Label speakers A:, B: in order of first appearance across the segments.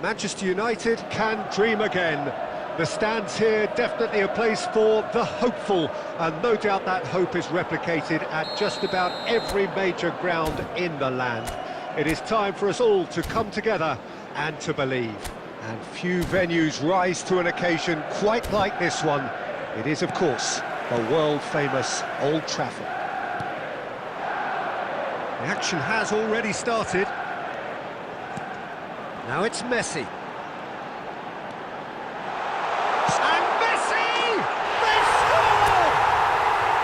A: Manchester United can dream again. The stands here definitely a place for the hopeful, and no doubt that hope is replicated at just about every major ground in the land. It is time for us all to come together and to believe. And few venues rise to an occasion quite like this one. It is, of course, the world-famous Old Trafford. The action has already started. Now it's Messi. And Messi! They score!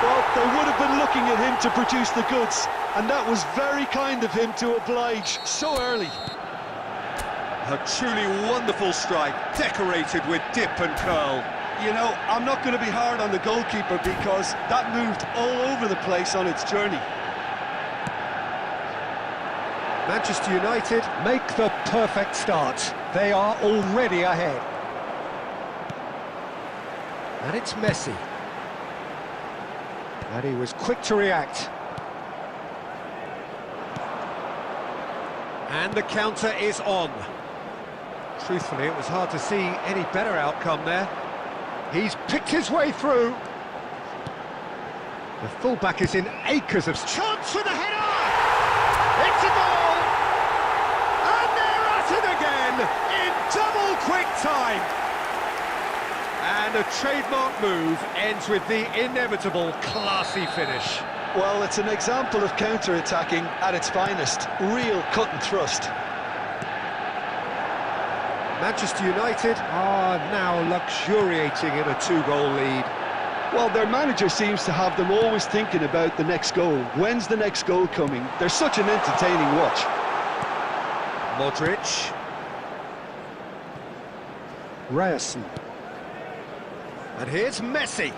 B: Well, they would have been looking at him to produce the goods, and that was very kind of him to oblige so early.
A: A truly wonderful strike, decorated with dip and curl.
B: You know, I'm not going to be hard on the goalkeeper because that moved all over the place on its journey.
A: Manchester United make the perfect start. They are already ahead. And it's Messi. And he was quick to react. And the counter is on. Truthfully, it was hard to see any better outcome there. He's picked his way through. The fullback is in acres of... Chance for the header! It's a goal! And they're at it again in double quick time. And a trademark move ends with the inevitable classy finish.
B: Well, it's an example of counter-attacking at its finest. Real cut and thrust.
A: Manchester United are now luxuriating in a two-goal lead.
B: Well, their manager seems to have them always thinking about the next goal. When's the next goal coming? They're such an entertaining watch.
A: Modric. Ryerson. And here's Messi.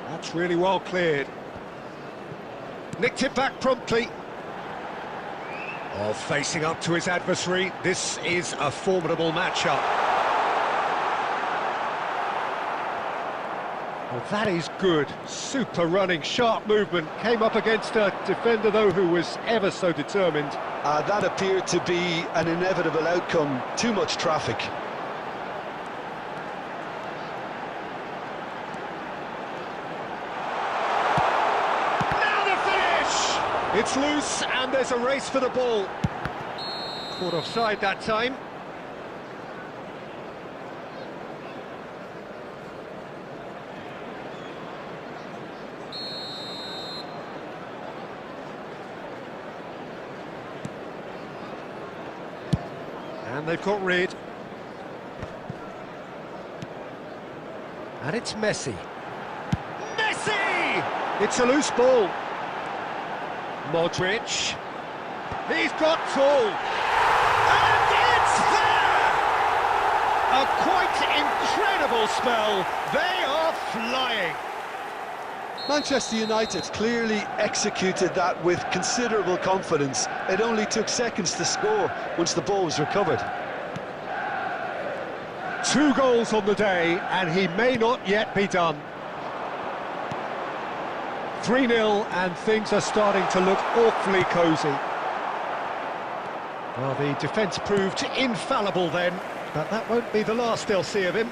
A: That's really well cleared. Nicked it back promptly. Oh, facing up to his adversary, this is a formidable matchup. Well, that is good. Super running, sharp movement. Came up against a defender, though, who was ever so determined.
B: That appeared to be an inevitable outcome. Too much traffic.
A: It's loose, and there's a race for the ball. Caught offside that time. And they've got rid. And it's Messi. Messi! It's a loose ball. Modric, he's got tall, and it's there! A quite incredible spell, they are flying!
B: Manchester United clearly executed that with considerable confidence. It only took seconds to score once the ball was recovered.
A: 2 goals on the day, and he may not yet be done. 3-0, and things are starting to look awfully cosy. Well, the defence proved infallible then, but that won't be the last they'll see of him.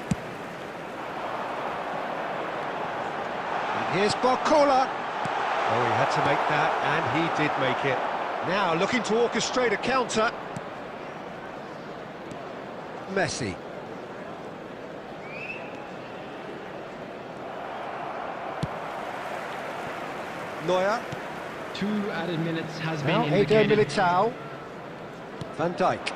A: And here's Barcola. Oh, he had to make that, and he did make it. Now, looking to orchestrate a counter. Messi. Neuer.
C: 2 added minutes has
A: Now
C: been indicated.
A: Militao. Van Dijk.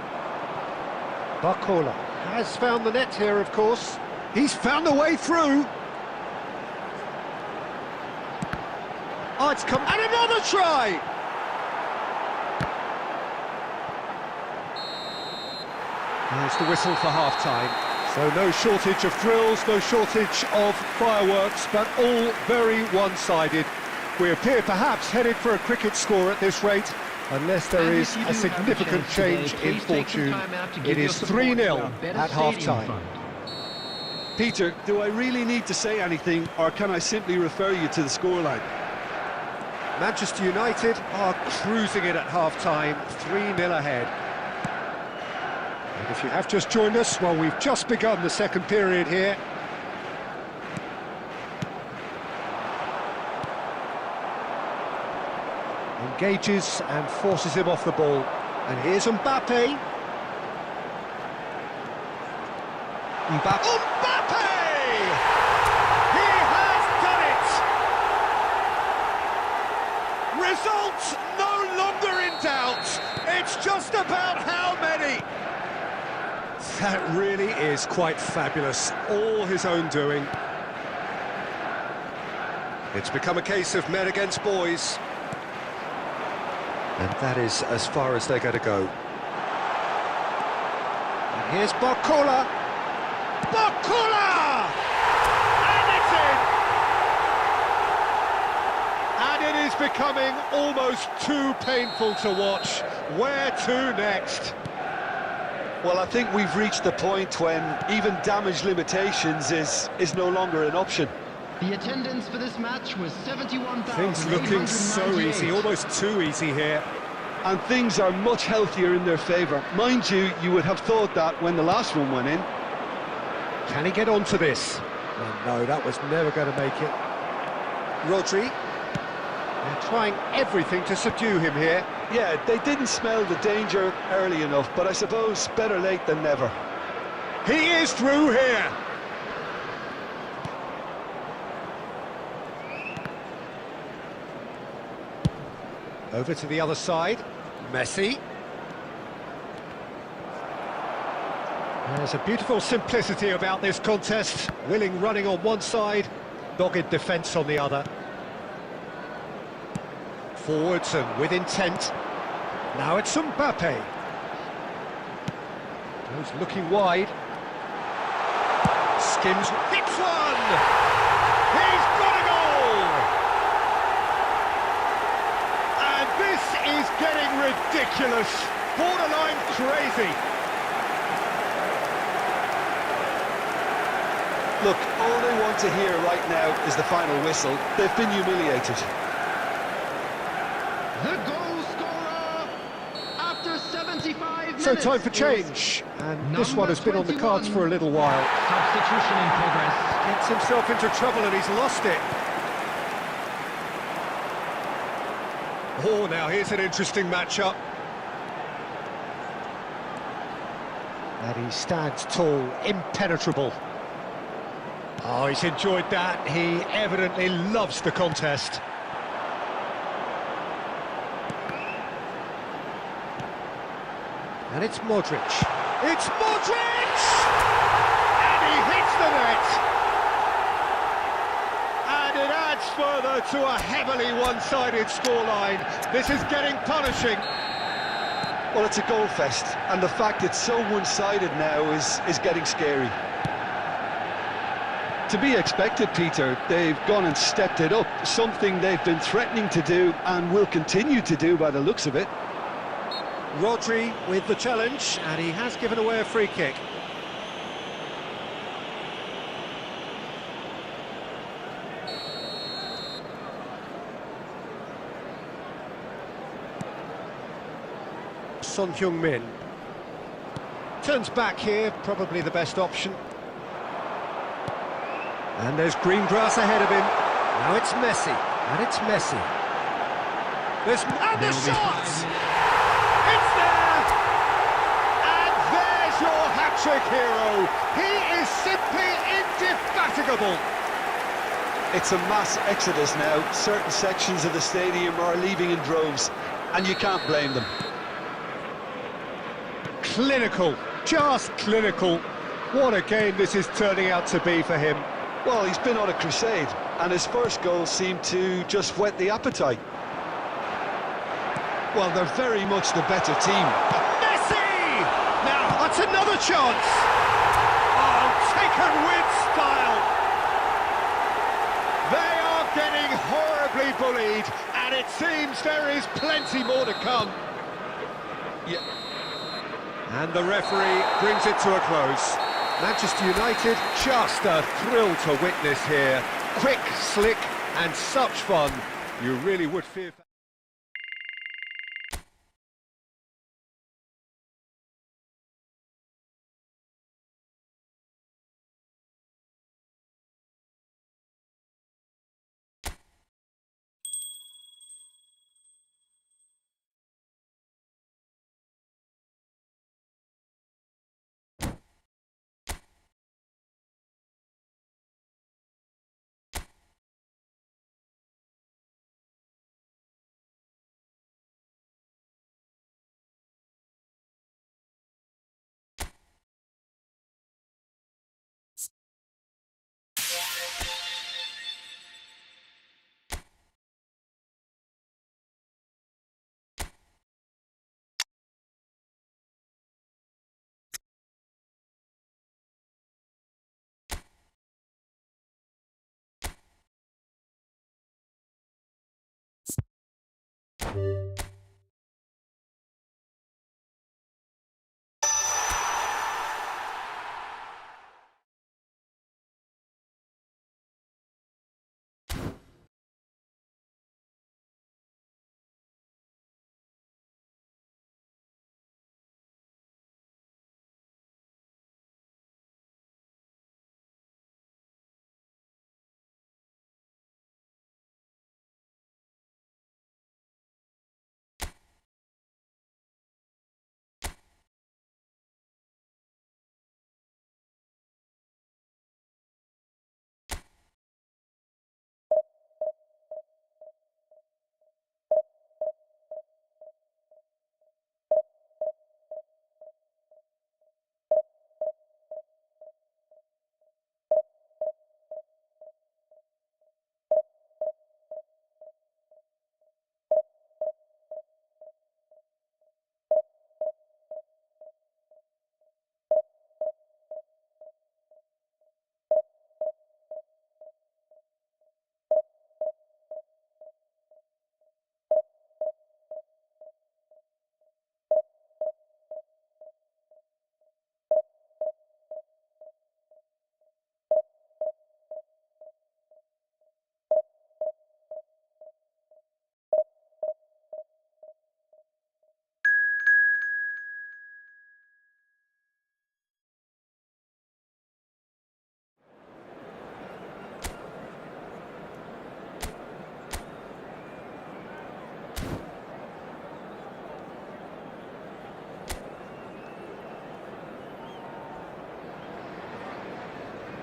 A: Barcola has found the net here, of course. He's found a way through. Oh, it's come... And another try! There's the whistle for half-time. So no shortage of thrills, no shortage of fireworks, but all very one-sided. We appear perhaps headed for a cricket score at this rate, unless there is a significant change in fortune. It is 3-0 at half-time.
B: Peter, do I really need to say anything, or can I simply refer you to the scoreline?
A: Manchester United are cruising it at half-time, 3-0 ahead. And if you have just joined us, well, we've just begun the second period here. Engages and forces him off the ball. And here's Mbappe. Mbappe! He has done it! Results no longer in doubt. It's just about how many. That really is quite fabulous. All his own doing. It's become a case of men against boys. And that is as far as they're going to go. And here's Barcola. Barcola! And it's in! And it is becoming almost too painful to watch. Where to next?
B: Well, I think we've reached the point when even damage limitations is no longer an option.
C: The attendance for this match was 71,000.
A: Things looking so easy, almost too easy here.
B: And things are much healthier in their favour. Mind you, you would have thought that when the last one went in.
A: Can he get onto this? Oh, no, that was never going to make it. Rodri. They're trying everything to subdue him here.
B: Yeah, they didn't smell the danger early enough, but I suppose better late than never.
A: He is through here. Over to the other side, Messi. There's a beautiful simplicity about this contest. Willing running on one side, dogged defence on the other. Forwards and with intent. Now it's Mbappe. Goes looking wide. Skims, hits one! He's got a goal! And this is getting ridiculous, borderline crazy.
B: Look, all they want to hear right now is the final whistle. They've been humiliated.
C: The goal scorer after 75 minutes.
A: So time for change, and this one has been on the cards for a little while.
C: Substitution in progress.
A: Gets himself into trouble and he's lost it. Oh, now here's an interesting matchup. And he stands tall, impenetrable. Oh, he's enjoyed that. He evidently loves the contest. And it's Modric. It's Modric! And he hits the net! And it adds further to a heavily one-sided scoreline. This is getting punishing.
B: Well, it's a goal fest, and the fact it's so one-sided now is getting scary. To be expected, Peter. They've gone and stepped it up, something they've been threatening to do and will continue to do by the looks of it.
A: Rodri with the challenge, and he has given away a free kick. Son Heung-min turns back here, probably the best option. And there's green grass ahead of him. Now it's Messi, and it's Messi. And the shot! It's there! And there's your hat-trick hero. He is simply indefatigable.
B: It's a mass exodus now. Certain sections of the stadium are leaving in droves, and you can't blame them.
A: Clinical, just clinical. What a game this is turning out to be for him.
B: Well, he's been on a crusade, and his first goal seemed to just whet the appetite. Well, they're very much the better team.
A: Messi! Now, that's another chance. Oh, taken with style. They are getting horribly bullied, and it seems there is plenty more to come.
B: Yeah.
A: And the referee brings it to a close. Manchester United, just a thrill to witness here. Quick, slick, and such fun. You really would fear...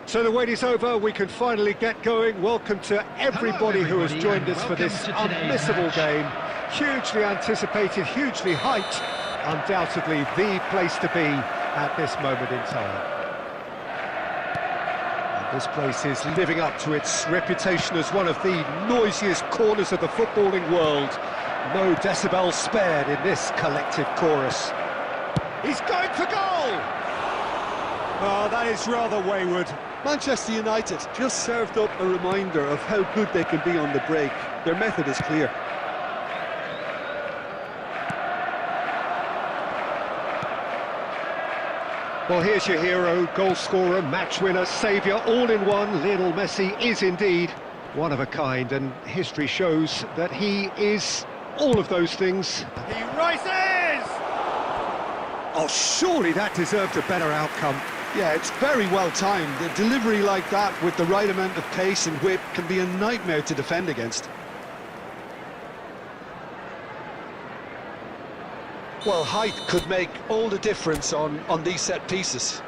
A: So the wait is over, we can finally get going. Welcome to everybody who has joined us for this unmissable game. Hugely anticipated, hugely hyped, undoubtedly the place to be at this moment in time. And this place is living up to its reputation as one of the noisiest corners of the footballing world. No decibels spared in this collective chorus. He's going for goal! Oh, that is rather wayward.
B: Manchester United just served up a reminder of how good they can be on the break. Their method is clear.
A: Well, here's your hero, goal scorer, match winner, saviour, all in one. Lionel Messi is indeed one of a kind, and history shows that he is all of those things. He rises! Oh, surely that deserved a better outcome.
B: Yeah, it's very well timed. A delivery like that with the right amount of pace and whip can be a nightmare to defend against. Well, height could make all the difference on these set pieces.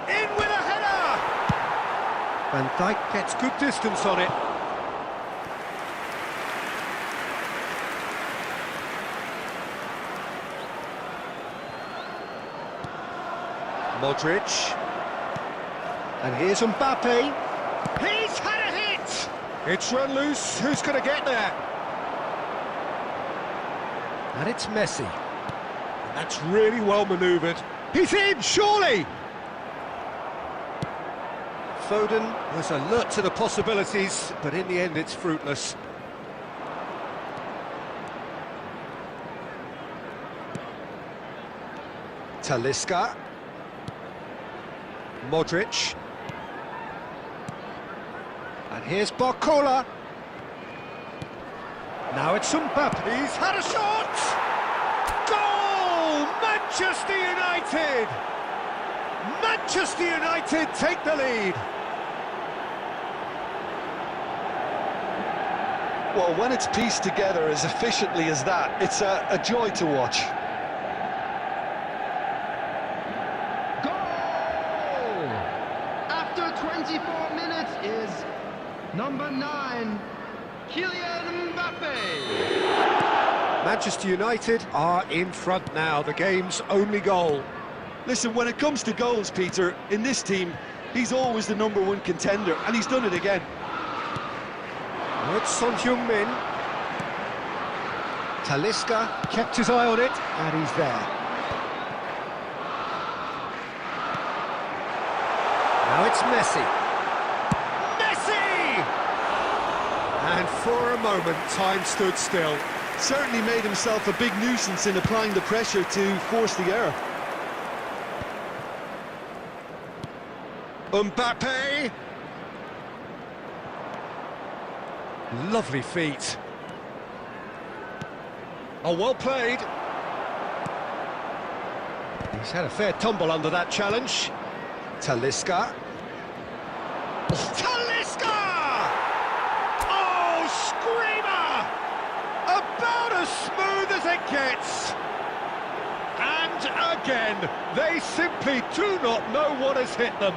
A: In with a header! Van Dijk gets good distance on it. Modric. And here's Mbappe. He's had a hit! It's run loose. Who's going to get there? And it's Messi. And that's really well manoeuvred. He's in, surely! Foden was alert to the possibilities, but in the end it's fruitless. Talisca. Modric. And here's Barcola. Now it's Mbappe. He's had a shot! Goal! Manchester United! Manchester United take the lead.
B: Well, when it's pieced together as efficiently as that, it's a joy to watch.
C: Goal! After 24 minutes is number 9, Kylian Mbappe.
A: Manchester United are in front now, the game's only goal.
B: Listen, when it comes to goals, Peter, in this team, he's always the #1 contender, and he's done it again.
A: It's Son Heung-min. Talisca kept his eye on it, and he's there. Now it's Messi. Messi! And for a moment, time stood still.
B: Certainly made himself a big nuisance in applying the pressure to force the error.
A: Mbappe! Lovely feet. Oh, well played. He's had a fair tumble under that challenge. Talisca. Talisca! Oh, screamer! About as smooth as it gets. And again, they simply do not know what has hit them.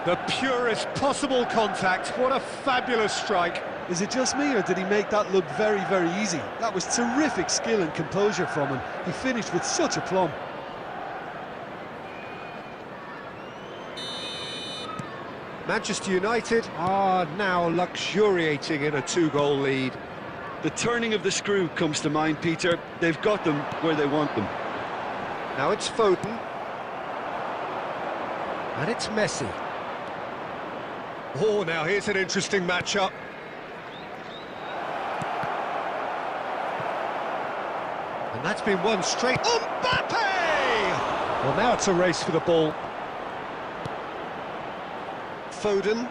A: The purest possible contact. What a fabulous strike.
B: Is it just me, or did he make that look very, very easy? That was terrific skill and composure from him. He finished with such aplomb.
A: Manchester United are now luxuriating in a 2-goal lead.
B: The turning of the screw comes to mind, Peter. They've got them where they want them.
A: Now it's Foden. And it's Messi. Oh, now here's an interesting matchup. And that's been one straight. Mbappe! Well, now it's a race for the ball. Foden.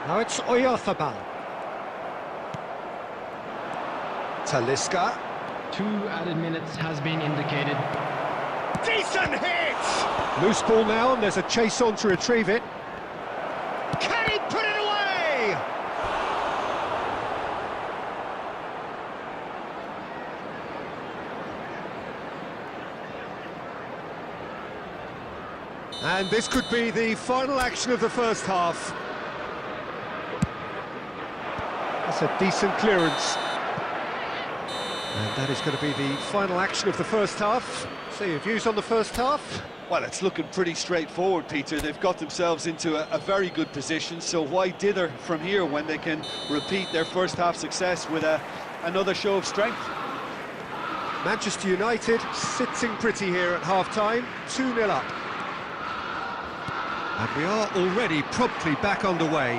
A: Now it's Oyarzabal. Talisca.
C: 2 added minutes has been indicated.
A: Decent hit! Loose ball now, and there's a chase on to retrieve it. Can he put it away? And this could be the final action of the first half. That's a decent clearance. And that is going to be the final action of the first half. So your views on the first half?
B: Well, it's looking pretty straightforward, Peter. They've got themselves into a very good position, so why dither from here when they can repeat their first half success with another show of strength?
A: Manchester United sitting pretty here at half-time, 2-0 up. And we are already promptly back underway.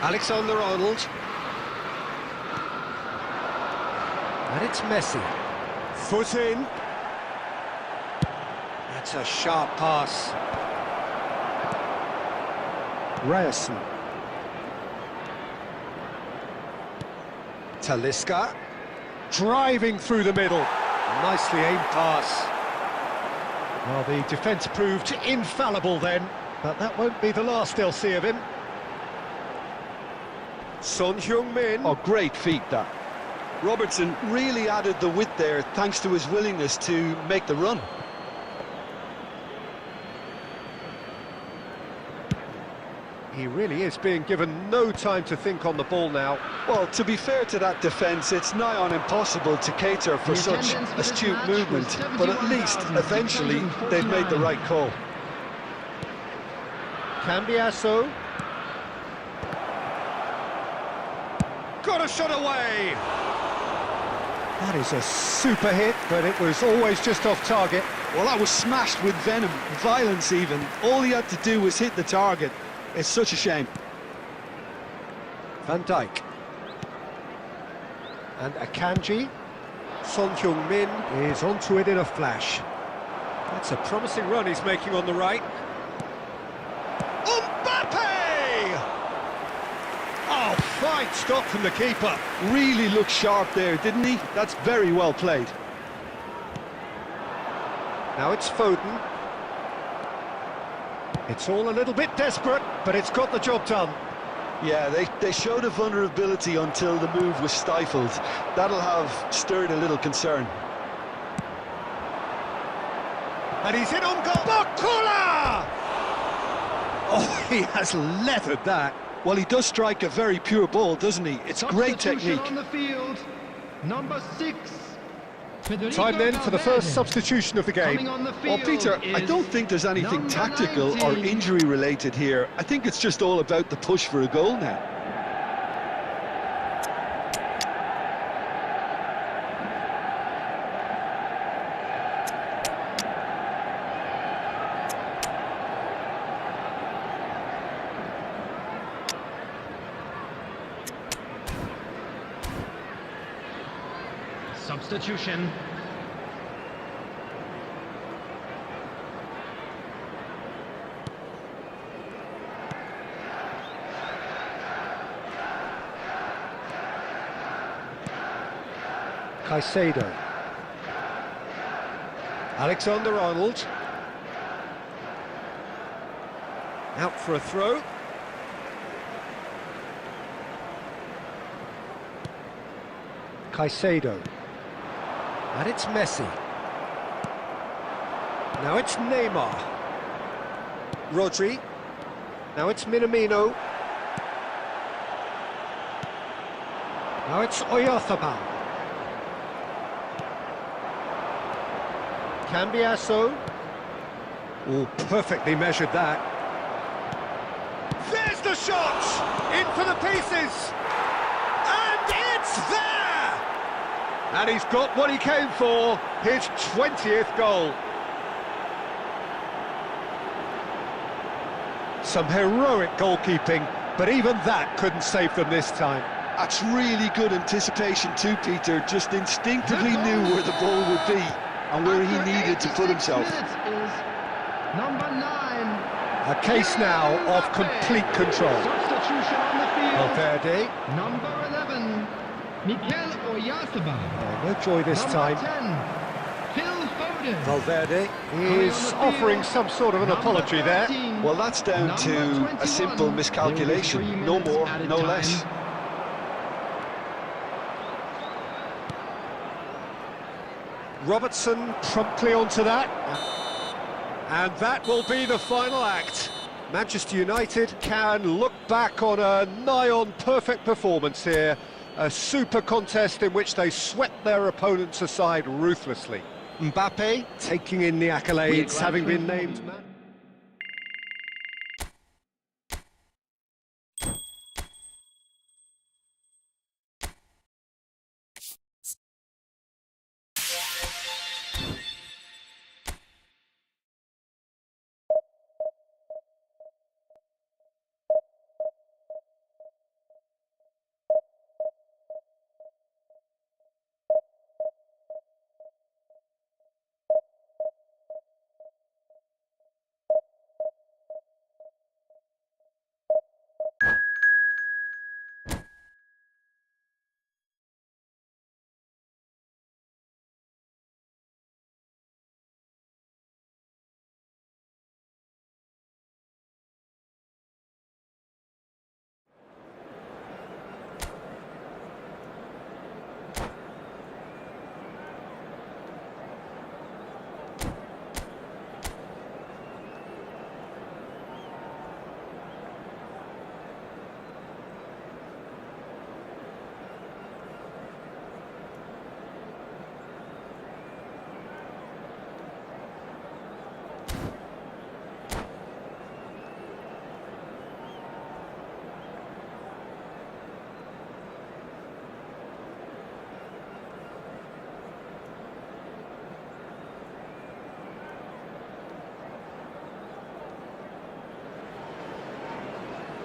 A: Alexander-Arnold. And it's Messi. Foot in. That's a sharp pass. Ryerson. Talisca. Driving through the middle. Nicely aimed pass. Well, the defence proved infallible then, but that won't be the last they'll see of him. Son Heung-min.
B: Oh, great feat, that. Robertson really added the width there thanks to his willingness to make the run.
A: He really is being given no time to think on the ball now.
B: Well, to be fair to that defence, it's nigh on impossible to cater for such astute movement, but at least, eventually, they've made the right call.
A: Cambiasso. Got a shot away! That is a super hit, but it was always just off target.
B: Well, that was smashed with venom, violence even. All he had to do was hit the target. It's such a shame.
A: Van Dijk. And Akanji. Son Heung-min is onto it in a flash. That's a promising run he's making on the right. Mbappe! Oh, fine stop from the keeper.
B: Really looked sharp there, didn't he? That's very well played.
A: Now it's Foden. It's all a little bit desperate, but it's got the job done.
B: Yeah, they showed a vulnerability until the move was stifled. That'll have stirred a little concern.
A: And he's in on goal. Bakula! Oh, he has leathered that.
B: Well, he does strike a very pure ball, doesn't he? It's great technique.
C: On the field, number 6.
A: Time then for the first substitution of the game.
B: Well, Peter, I don't think there's anything tactical or injury related here. I think it's just all about the push for a goal now.
C: Substitution.
A: Caicedo. Alexander-Arnold. Out for a throw. Caicedo. And it's Messi. Now it's Neymar. Rodri. Now it's Minamino. Now it's Oyarzabal. Cambiasso. Oh, perfectly measured that. There's the shot! In for the pieces! And it's there! And he's got what he came for, his 20th goal. Some heroic goalkeeping, but even that couldn't save them this time.
B: That's really good anticipation too, Peter. Just instinctively knew where the ball would be and where he needed to put himself.
C: Number 9.
A: A case now of complete control.
C: Substitution on the field.
A: Valverde.
C: Number 11. Mikel Oyarzabal.
A: No joy this time.
C: Number 10. Phil Foden.
A: Valverde is offering some sort of an apology there.
B: Well, that's down to a simple miscalculation. No more, no less.
A: Robertson promptly onto that. And that will be the final act. Manchester United can look back on a nigh-on perfect performance here. A super contest in which they swept their opponents aside ruthlessly. Mbappe taking in the accolades, having been named man.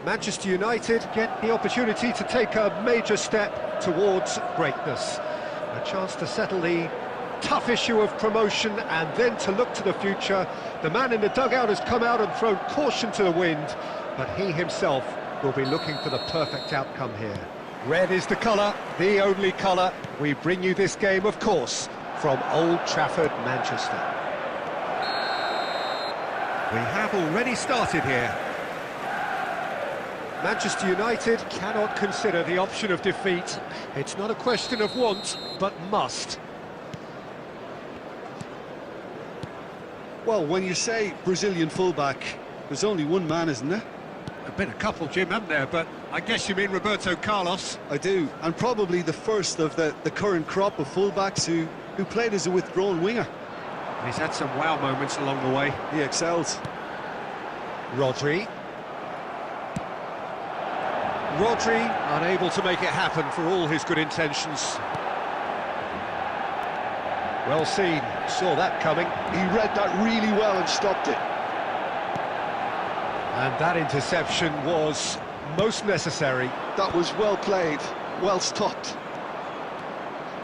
A: Manchester United get the opportunity to take a major step towards greatness. A chance to settle the tough issue of promotion and then to look to the future. The man in the dugout has come out and thrown caution to the wind, but he himself will be looking for the perfect outcome here. Red is the colour, the only colour. We bring you this game, of course, from Old Trafford, Manchester. We have already started here. Manchester United cannot consider the option of defeat. It's not a question of want, but must.
B: Well, when you say Brazilian fullback, there's only one man, isn't there?
A: There've been a couple, Jim, haven't there? But I guess you mean Roberto Carlos.
B: I do, and probably the first of the current crop of fullbacks who played as a withdrawn winger.
A: He's had some wow moments along the way.
B: He excels.
A: Rodri, unable to make it happen for all his good intentions. Well seen, saw that coming.
B: He read that really well and stopped it.
A: And that interception was most necessary.
B: That was well played, well stopped.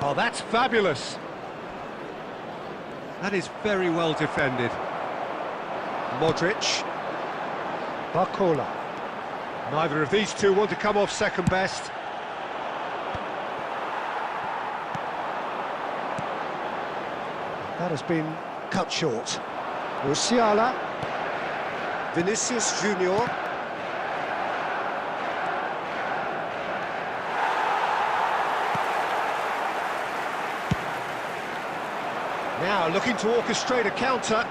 A: Oh, that's fabulous. That is very well defended. Modric. Barcola. Neither of these two want to come off second best. That has been cut short. Musiala. Vinicius Junior. Now looking to orchestrate a counter.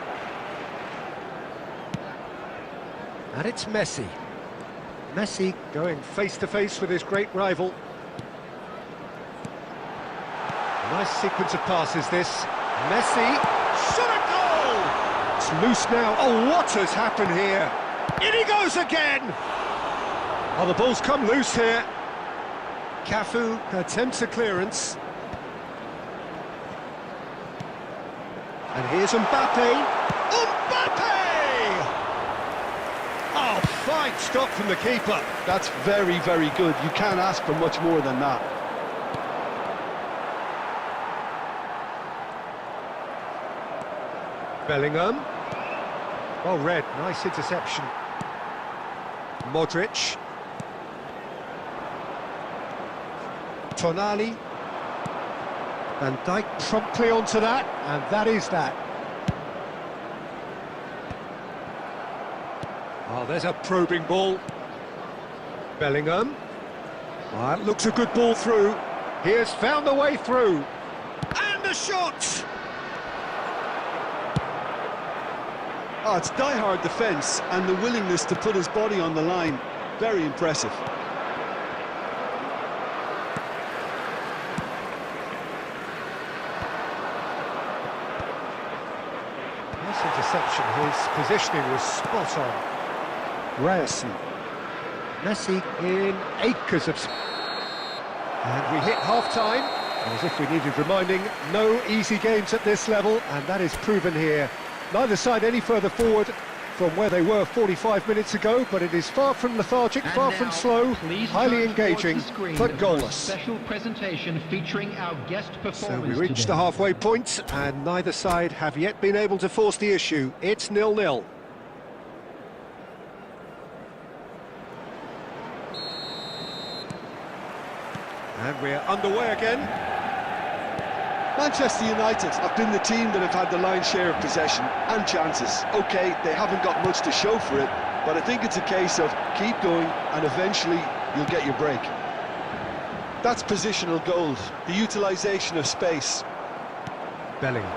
A: And it's Messi. Messi going face-to-face with his great rival. A nice sequence of passes this. Messi, shot a goal! It's loose now. Oh, what has happened here? In he goes again! Oh, the ball's come loose here. Cafu attempts a clearance. And here's Mbappe. Mbappe! Oh, fine stop from the keeper.
B: That's very, very good. You can't ask for much more than that.
A: Bellingham. Well read, nice interception. Modric. Tonali. Van Dijk promptly onto that, and that is that. Oh, there's a probing ball. Bellingham. Oh, that looks a good ball through. He has found the way through. And a shot!
B: Oh, it's die-hard defence and the willingness to put his body on the line. Very impressive.
A: Nice interception, his positioning was spot on. Ryerson. Messi in acres of... And we hit half-time, as if we needed reminding, no easy games at this level, and that is proven here. Neither side any further forward from where they were 45 minutes ago, but it is far from lethargic, far from slow, highly engaging, but goalless.
D: Special presentation featuring our guest performance.
A: So we reached the halfway point, and neither side have yet been able to force the issue. It's 0-0. And we're underway again.
B: Manchester United have been the team that have had the lion's share of possession and chances. OK, they haven't got much to show for it, but I think it's a case of keep going and eventually you'll get your break. That's positional goals, the utilisation of space.
A: Bellingham.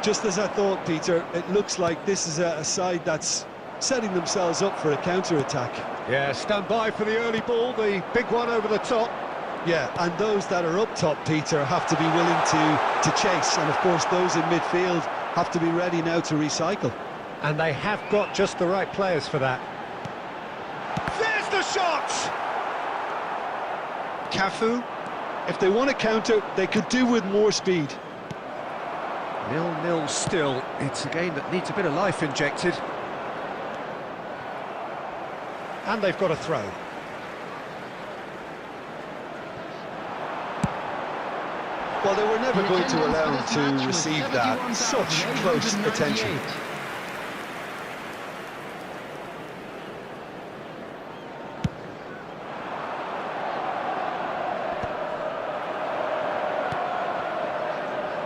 B: Just as I thought, Peter, it looks like this is a side that's setting themselves up for a counter-attack.
A: Yeah, stand by for the early ball, the big one over the top.
B: Yeah, and those that are up top, Peter, have to be willing to chase, and of course those in midfield have to be ready now to recycle.
A: And they have got just the right players for that. There's the shot! Cafu.
B: If they want to counter, they could do with more speed.
A: 0-0 still. It's a game that needs a bit of life injected. And they've got a throw.
B: Well, they were never
D: The
B: going to
D: attendance
B: allow
D: for
B: him
D: this
B: to
D: match was
B: receive that. Such close
D: 71,898.
B: attention.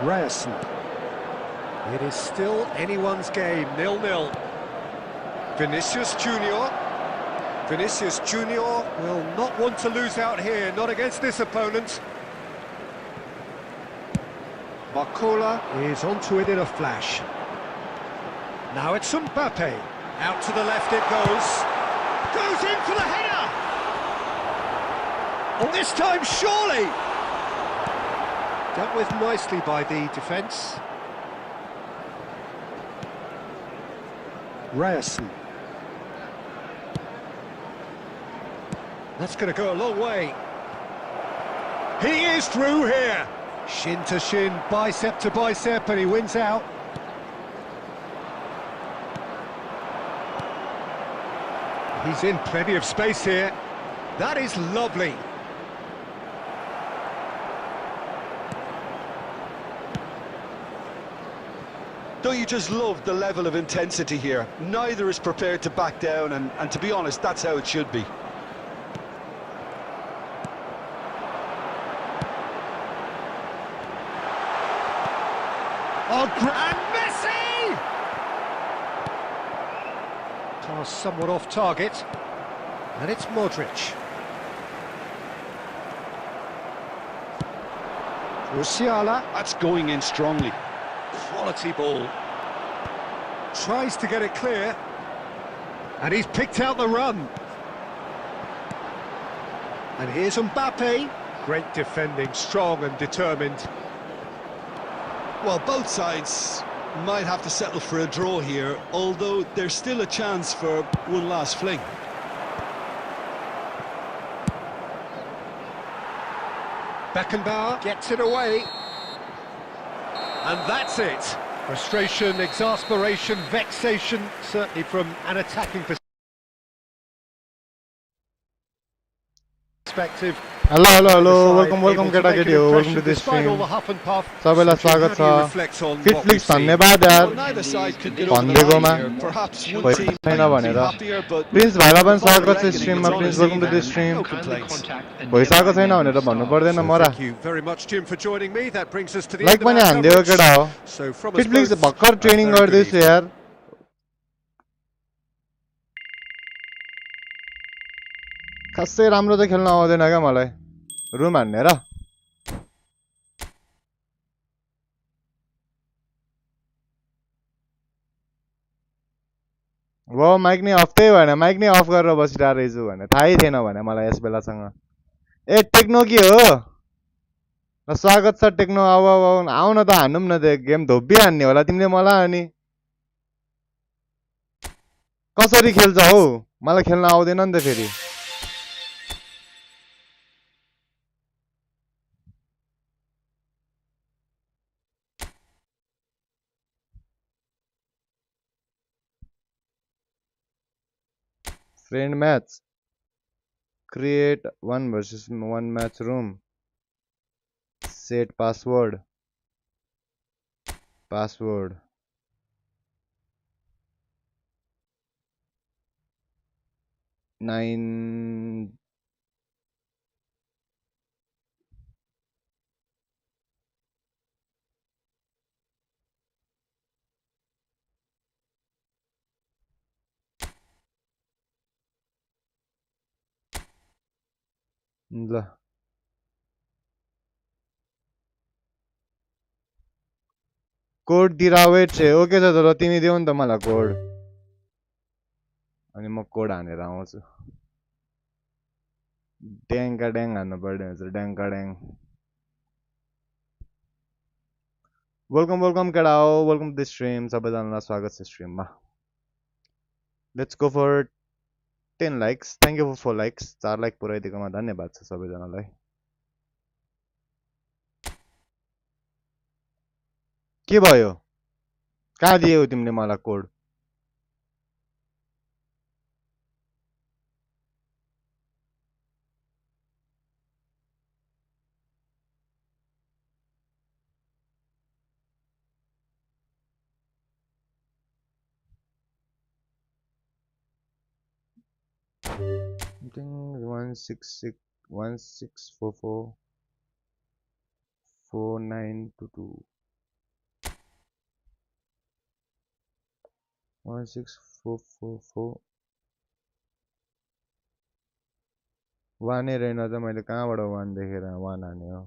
A: Ryerson. It is still anyone's game, 0-0. Vinicius Junior. Vinicius Junior will not want to lose out here, not against this opponent. Barcola is onto it in a flash. Now it's Mbappe. Out to the left it goes. Goes in for the header! Oh, this time surely! Dealt with nicely by the defence. Ryerson. That's going to go a long way. He is through here. Shin to shin, bicep to bicep, and he wins out. He's in plenty of space here. That is lovely.
B: Don't you just love the level of intensity here? Neither is prepared to back down, and to be honest, that's how it should be.
A: Oh, and Messi! Pass somewhat off target. And it's Modric. Musiala.
B: That's going in strongly.
A: Quality ball. Tries to get it clear. And he's picked out the run. And here's Mbappe. Great defending, strong and determined.
B: Well, both sides might have to settle for a draw here, although there's still a chance for one last fling.
A: Beckenbauer gets it away. And that's it. Frustration, exasperation, vexation, certainly from an attacking perspective.
E: Hello, welcome welcome to this stream. सबैलाई स्वागत छ फिटफ्लिक्स धन्यवाद यार भन्देकोमा पैसा छैन भनेर prince भाइलाई पनि स्वागत छ स्ट्रिममा prince welcome to this stream भइसकेको छैन भनेर भन्नु पर्दैन मरा लाइक पनि हान्दियो केटा हो फिटफ्लिक्स भर्खर ट्रेनिङ गर्दैछु यार खासै राम्रो त खेल्न आउँदैन क्या मलाई रुम हान्ने र वो माइक नै अफ त्यही भएन माइक नै अफ गरेर बसिरहेको रहेछु भने थाहै थिएन भने मलाई यस बेलासँग ए टेक्नो के हो र स्वागत छ टेक्नो अब आउ न त हान्नुम न त गेम धोबी हान्ने होला तिमीले मलाई अनि कसरी खेल्छ हौ मलाई खेल्न आउँदैन नि त फेरि Friend match. Create 1 versus 1 match room. Set password. Password. Nine. ल कोड दिरावेट छ ओके छ त तिमी देऊ नि त मलाई कोड अनि म कोड हानेर आउँछु ड्याङका ड्याङ हान्नु पर्ने हुन्छ ड्याङका ड्याङ वेलकम केटा हो वेलकम टु द स्ट्रिम सबैजनालाई स्वागत छ स्ट्रिममा let's go for 10 likes thank you for 4 likes 4 like पुराइदिएकोमा धन्यवाद छ सबैजनालाई के भयो कहाँ दियौ तिमीले मलाई कोड I think 166 1644 4922 16444 1 रहेन त मैले कहाँबाट 1 देखेर 1 हाने हो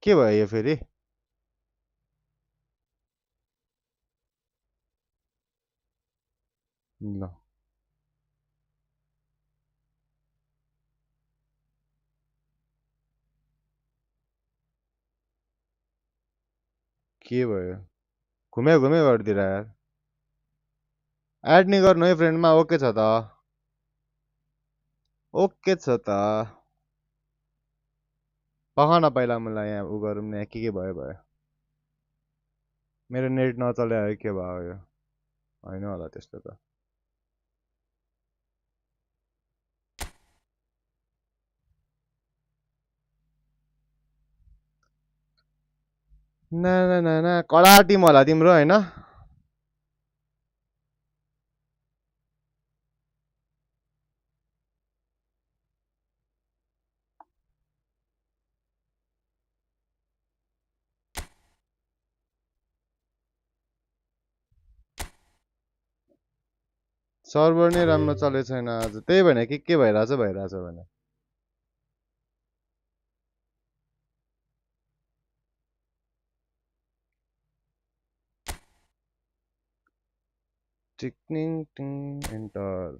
E: के भयो यो फेरि ल के भयो घुमे गर्दिर यार एड नि गर्नु है फ्रेन्डमा ओके छ त ओके छ त पखन पहिला मलाई यहाँ उ गरौँ न के भयो मेरो नेट नचले है के भयो यो हैन होला त्यस्तो त ना कडा टिम होला तिम्रो हैन सर्भर नै राम्रो चलेको छैन आज त्यही भने के भइरहेछ भने टिक्निङ टिङ एन्टर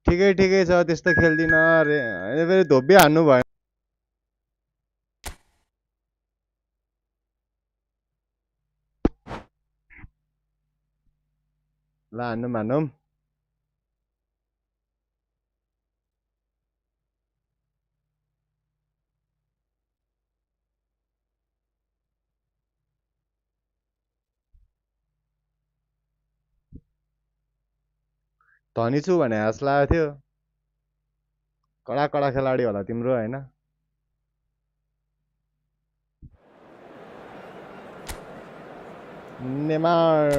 E: ठिकै छ त्यस्तो खेल्दिन अरे हैन फेरि धोबी हान्नु भयो ल हान्नु धनी छु भने हाँस लागेको थियो कडा खेलाडी होला तिम्रो हैन नेमार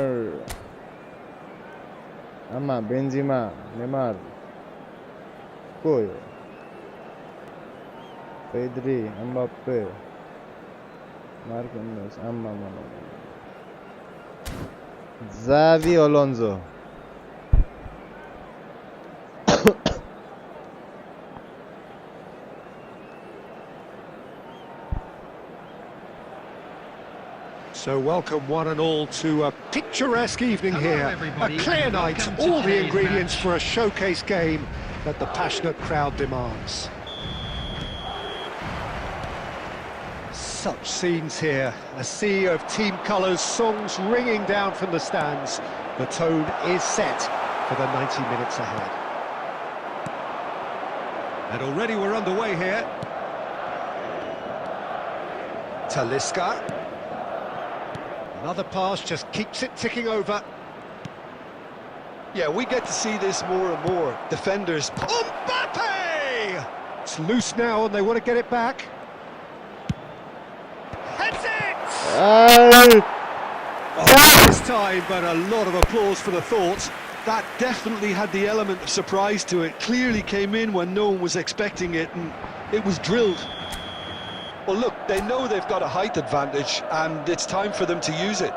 E: आमा बेन्जिमा नेमार को हो पेद्री एम्बाप्पे मार्किनोस आमा Xavi अलोन्जो
A: So welcome one and all to a picturesque evening here. A clear night, all the ingredients for a showcase game that the passionate crowd demands. Such scenes here, a sea of team colours, songs ringing down from the stands. The tone is set for the 90 minutes ahead. And already we're underway here. Talisca. Another pass just keeps it ticking over.
B: Yeah, we get to see this more and more. Defenders.
A: Mbappe! It's loose now and they want to get it back. Heads it! This time, but a lot of applause for the thought.
B: That definitely had the element of surprise to it. Clearly came in when no one was expecting it, and it was drilled. Well, look, they know they've got a height advantage, and it's time for them to use it.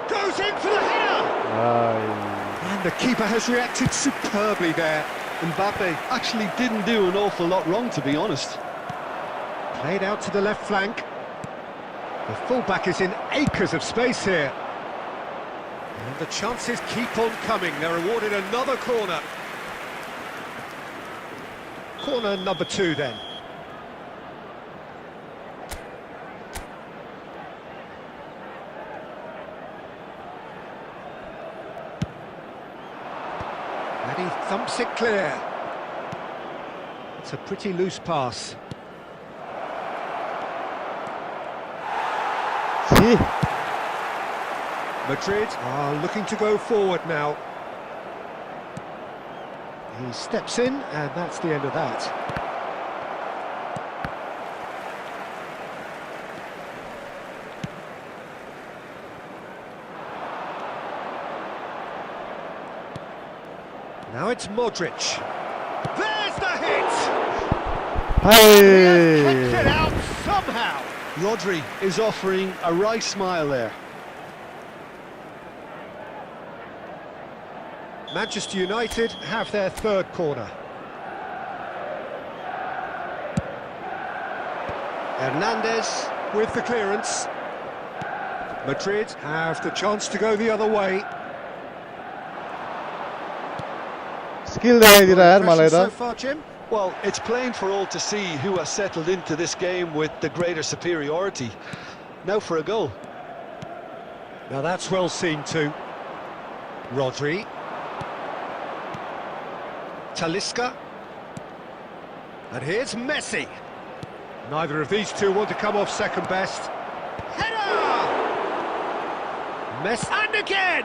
A: Goes in for the header! And the keeper has reacted superbly there.
B: Mbappe actually didn't do an awful lot wrong, to be honest.
A: Played out to the left flank. The fullback is in acres of space here. And the chances keep on coming. They're awarded another corner. Corner number 2 then. And he thumps it clear. It's a pretty loose pass. Madrid are looking to go forward now. He steps in, and that's the end of that. Now it's Modric. There's the hit!
E: Hey!
A: Kicked it out somehow!
B: Rodri is offering a right smile there.
A: Manchester United have their third corner. Hernandez with the clearance. Madrid have the chance to go the other way.
E: Skill देखाइदिरा यार मलाई
A: So
E: त
A: far, Jim?
B: Well, it's plain for all to see who has settled into this game with the greater superiority. Now for a goal.
A: Now that's well seen too. Rodri. Talisca. And here's Messi. Neither of these two want to come off second best. Header! Messi. And again!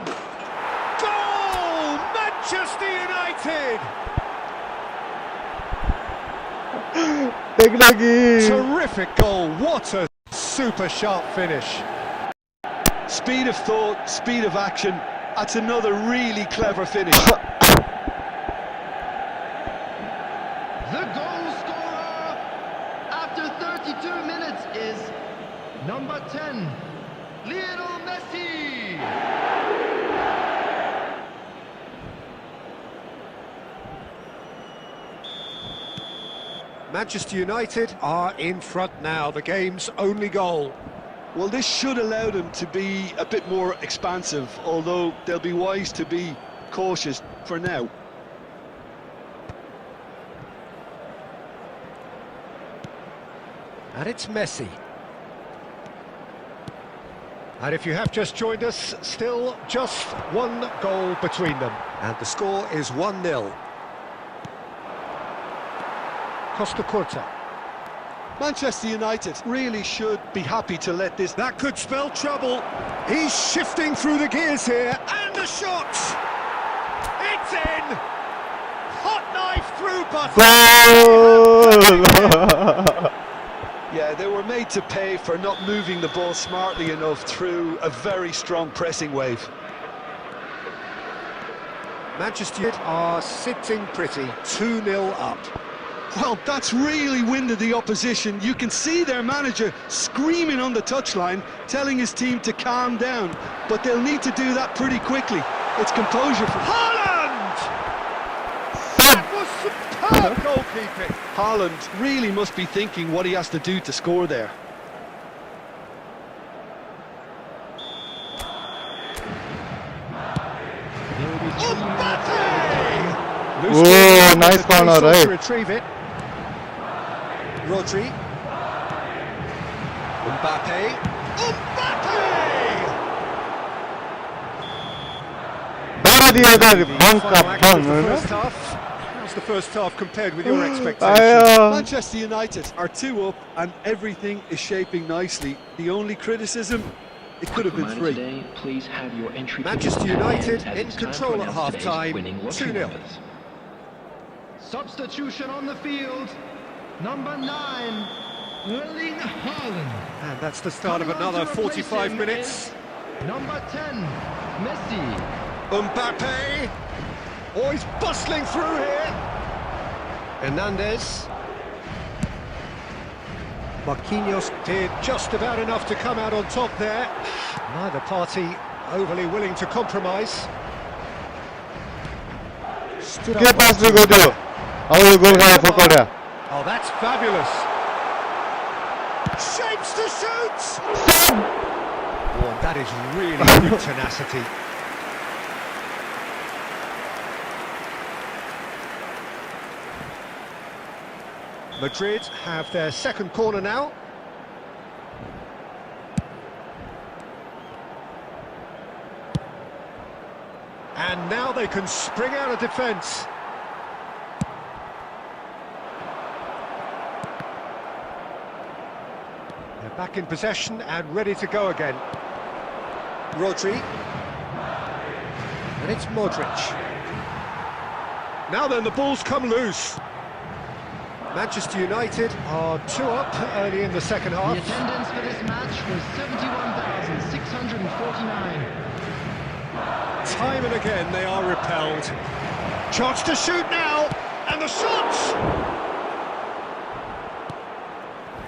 A: Goal! Manchester United! Terrific goal. What a super sharp finish.
B: Speed of thought, speed of action. That's another really clever finish.
C: The goal scorer after 32 minutes is number 10, Lionel Messi.
A: Manchester United are in front now, the game's only goal.
B: Well, this should allow them to be a bit more expansive, although they'll be wise to be cautious for now.
A: And it's Messi. And if you have just joined us, still just one goal between them. And the score is 1-0. Costa Curta.
B: Manchester United really should be happy to let this...
A: That could spell trouble. He's shifting through the gears here. And the shot! It's in! Hot knife through butter.
B: Yeah, they were made to pay for not moving the ball smartly enough through a very strong pressing wave.
A: Manchester United are sitting pretty, 2-0 up.
B: Well, that's really winded the opposition. You can see their manager screaming on the touchline, telling his team to calm down. But they'll need to do that pretty quickly. It's composure for...
A: Haaland! That was superb goalkeeping.
B: Haaland really must be thinking what he has to do to score there.
E: Oh, nice corner, right?
A: To retrieve it. Rodri. Mbappe.
E: Bara the other bunk up,
A: First half. How's the first half compared with your expectations?
B: Manchester United are 2 up and everything is shaping nicely. The only criticism, it could have been 3.
D: Today, please have your entry
A: Manchester United in control at half-time, 2-0.
C: Substitution on the field, number 9, Erling Haaland.
A: And that's the start of another 45 minutes.
C: Number 10, Messi.
A: Mbappe. Oh, he's bustling through here. Hernandez. Marquinhos did just about enough to come out on top there. Neither party overly willing to compromise. Stood up. Oh, that's fabulous. Shapes to shoot. Oh, that is really good tenacity. Madrid have their second corner now. And now they can spring out of defence. They're back in possession and ready to go again. Rodri. And it's Modric. Now then, the ball's come loose. Manchester United are 2 up early in the second half.
C: The attendance for this match was 71,649.
A: Time and again they are repelled. Chance to shoot now, and the shots!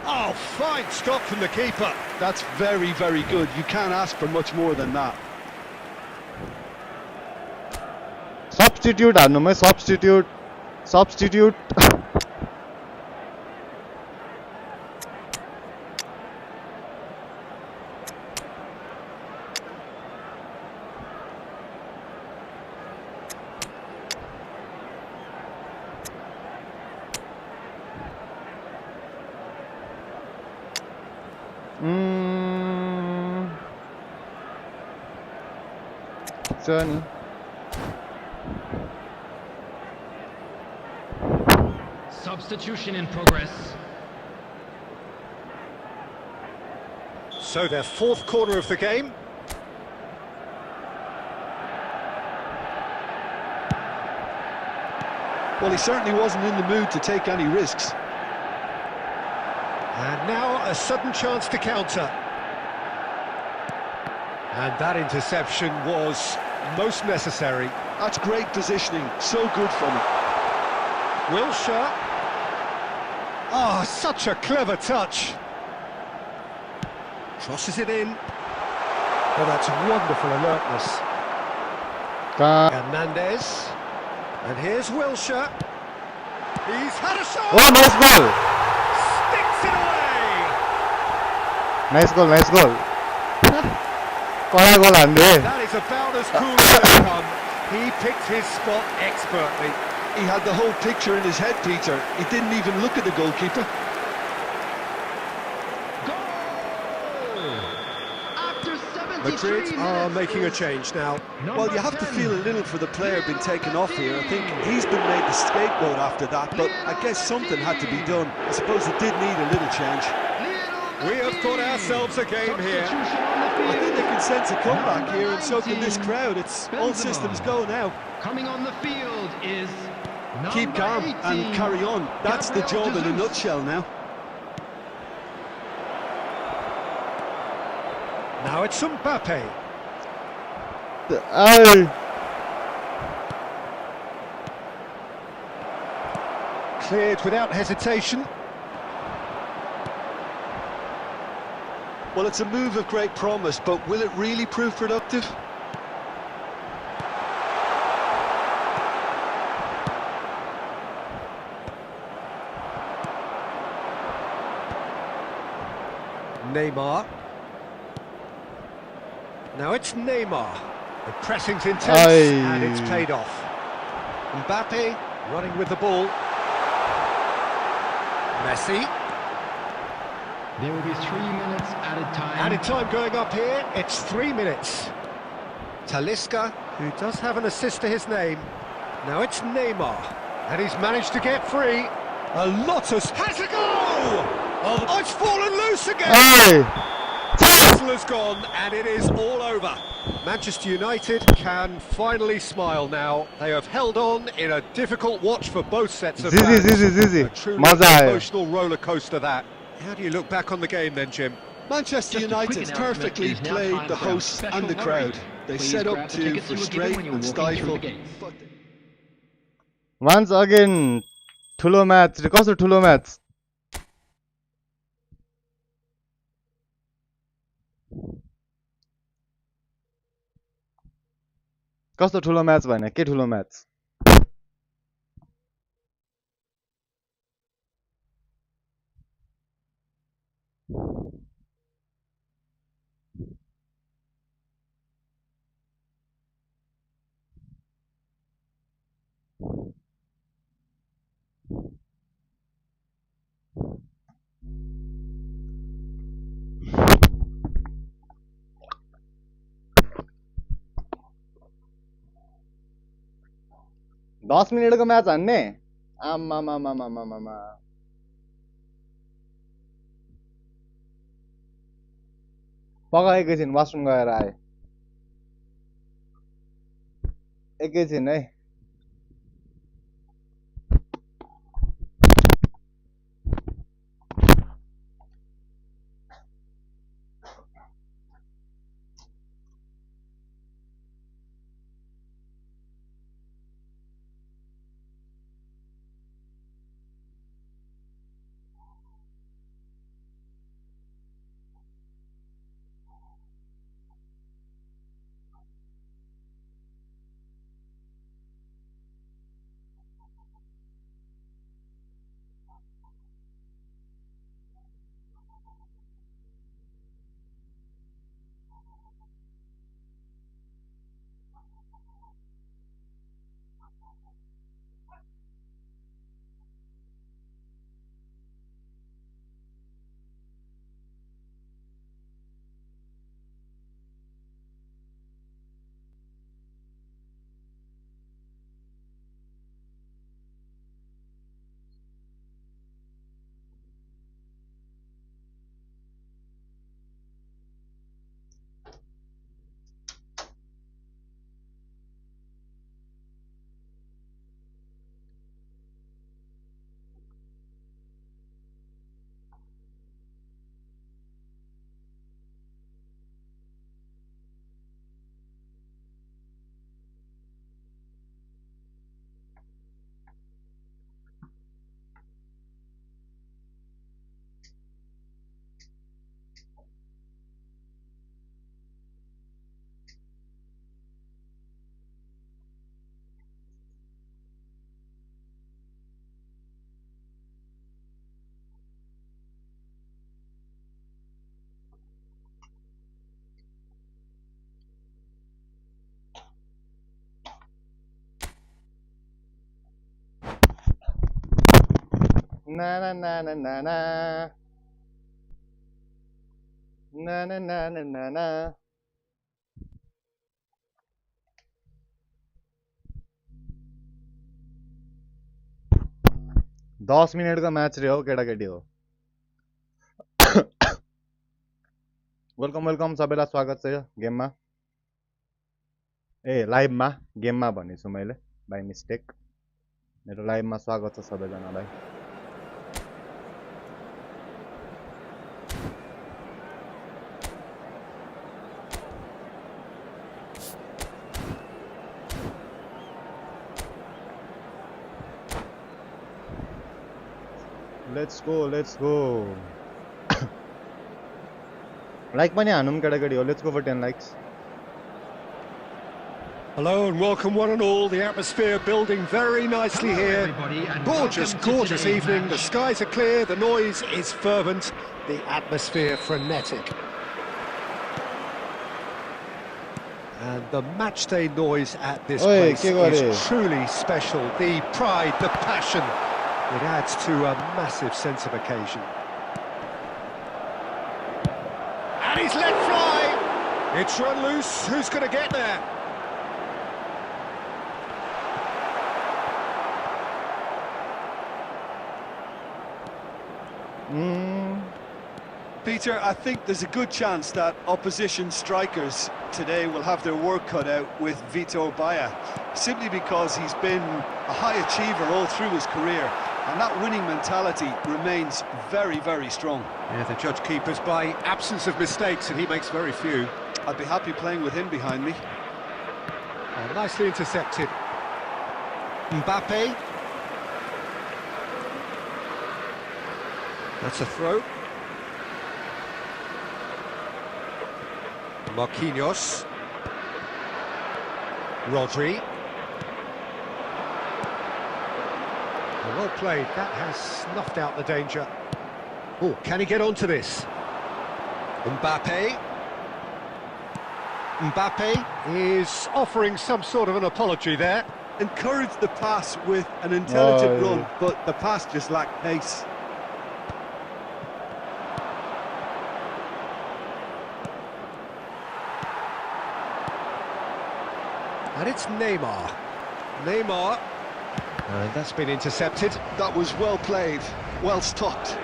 A: Oh, fine stop from the keeper.
B: That's very, very good. You can't ask for much more than that.
E: Substitute हान्नुमै substitute Journey.
C: Substitution in progress.
A: So their fourth corner of the game.
B: Well, he certainly wasn't in the mood to take any risks.
A: And now a sudden chance to counter. And that interception was most necessary.
B: That's great positioning, so good from him.
A: Wilshere. Oh, such a clever touch. Crosses it in. Oh, that's wonderful alertness. Hernandez. And here's Wilshere. He's had a shot.
E: Oh, nice goal.
A: Sticks it away.
E: Nice goal. Kala goal hande.
A: That is about as cool as they come. He picked his spot expertly.
B: He had the whole picture in his head, Peter. He didn't even look at the goalkeeper.
A: Madrid are making a change now.
B: Well, you have to feel a little for the player being taken off here. I think he's been made the scapegoat after that, but I guess something had to be done. I suppose it did need a little change.
A: We have got ourselves a game here.
B: I think they can sense a comeback here, and so can this crowd. It's all systems go now.
C: Coming on the field is
B: Keep calm and carry on. That's the job in a nutshell now.
A: Now it's Mbappe. Cleared without hesitation.
B: Well, it's a move of great promise, but will it really prove productive?
A: Neymar. Now it's Neymar. The pressing's intense and it's paid off. Mbappe running with the ball. Messi.
C: There will be 3 minutes added time.
A: Added time going up here, it's 3 minutes. Talisca, who does have an assist to his name. Now it's Neymar. And he's managed to get free. A lot of... Has a goal! Oh, it's fallen loose again! The whistle has gone and it is all over. Manchester United can finally smile now. They have held on in a difficult watch for both sets of fans. A truly emotional roller coaster that. How do you look back on the game then, Jim?
B: Manchester United perfectly played the hosts and the crowd. They set up to frustrate and stifle.
E: Once again, ठुलो match कस्तो ठुलो match कस्तो ठुलो match भएन के ठुलो match दस minute को मैच हान्ने आम्मामामामामामा पक्का एकैछिन वाशरुम गएर आए एकैछिन है Na na na na na na. Na na na na na na. 10 minute का मैच रहे हो केटाकेटी हो वेलकम सबैलाई स्वागत छ गेममा लाइभमा गेममा भनेछु मैले बाइ मिस्टेक मेरो लाइभमा स्वागत छ सबैजनालाई Let's go. Like pani hanum केटाकेटी हो. Let's go for 10 likes.
A: Hello and welcome one and all. The atmosphere building very nicely here. Gorgeous evening. The skies are clear. The noise is fervent. The atmosphere frenetic. And the matchday noise at this place is truly special. The pride, the passion. It adds to a massive sense of occasion. And he's let fly! It's run loose, who's going to get there?
B: Peter, I think there's a good chance that opposition strikers today will have their work cut out with Vitor Baia, simply because he's been a high achiever all through his career. And that winning mentality remains very, very strong.
A: Yeah, the judge keepers by absence of mistakes, and he makes very few.
B: I'd be happy playing with him behind me.
A: Oh, nicely intercepted. Mbappe. That's a throw. Marquinhos. Rodri. Well played, that has snuffed out the danger. Oh, can he get onto this? Mbappe is offering some sort of an apology there.
B: Encouraged the pass with an intelligent run, but the pass just lacked pace.
A: And it's Neymar. And that's been intercepted.
B: That was well played, well stopped.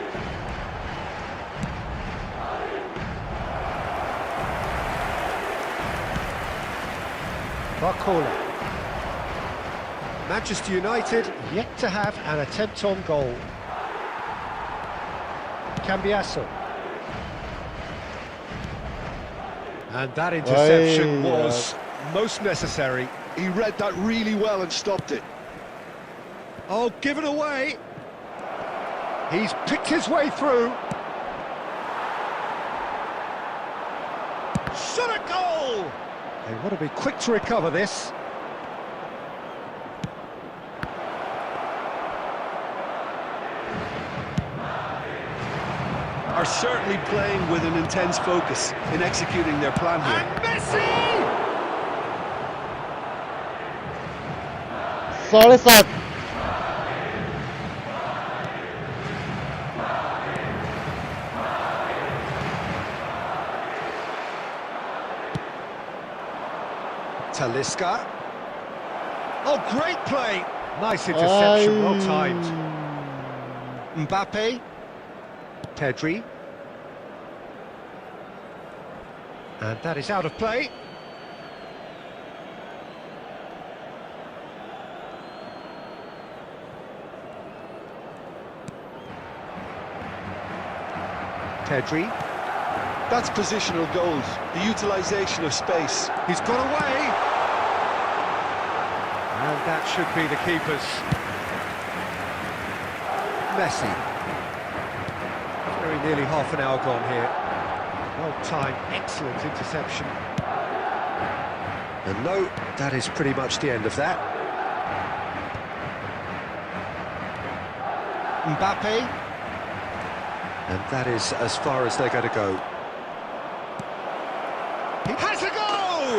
A: Barcola. Manchester United yet to have an attempt on goal. Cambiasso. And that interception was most necessary.
B: He read that really well and stopped it.
A: Oh, given away. He's picked his way through. Shot a goal! They want to be quick to recover this.
B: Are certainly playing with an intense focus in executing their plan here.
A: And Messi!
E: Sorry, sir.
A: Talisca. Oh, great play! Nice interception, well timed. Mbappe. Pedri. And that is out of play. Pedri.
B: That's positional goals, the utilisation of space.
A: He's got away. And that should be the keeper's. Messi. Very nearly half an hour gone here. Well timed, excellent interception. And no, that is pretty much the end of that. Mbappe. And that is as far as they're going to go. He has a goal!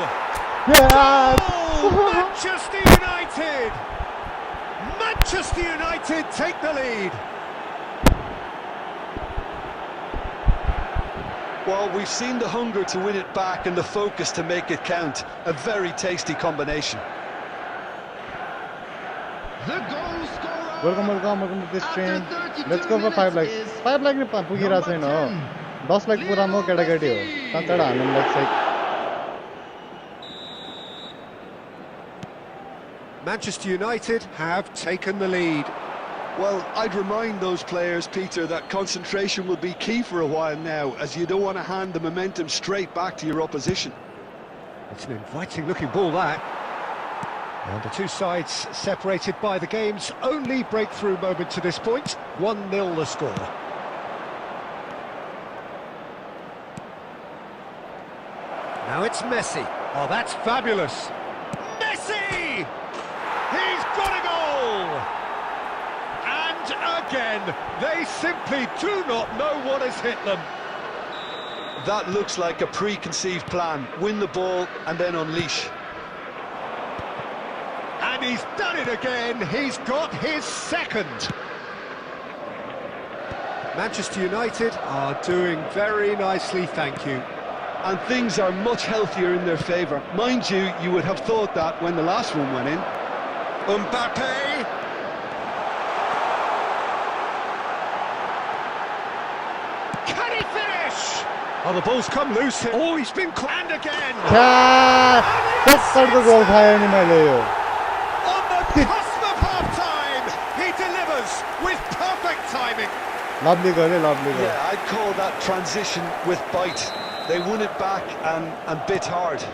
E: Yes!
A: Oh, Manchester United! Manchester United take the lead.
B: Well, we've seen the hunger to win it back and the focus to make it count. A very tasty combination.
C: The goal scorer.
E: Welcome to this stream.
C: After 32
E: Let's go for 5 likes.
C: is
E: 5 likes ni pugira छैन हो. 10 like पुरा म केटाकेटी हो. कतडा हान्नु लाग्छ.
A: Manchester United have taken the lead.
B: Well, I'd remind those players, Peter, that concentration will be key for a while now, as you don't want to hand the momentum straight back to your opposition.
A: It's an inviting looking ball, that. And the two sides separated by the game's only breakthrough moment to this point. 1-0 the score. Now it's Messi. Oh, that's fabulous. Messi! He's got a goal! And again, they simply do not know what has hit them.
B: That looks like a preconceived plan. Win the ball and then unleash.
A: And he's done it again. He's got his second. Manchester United are doing very nicely, thank you.
B: And things are much healthier in their favour. Mind you, you would have thought that when the last one went in.
A: Mbappe. Can he finish? Oh, the ball's come loose here. Oh, he's been and again.
E: टक्करको गोल खायो नि मैले यो.
A: On the cusp of half-time, he delivers with perfect timing.
E: Lovely goal, lovely goal.
B: Yeah, I'd call that transition with bite. They won it back and bit hard.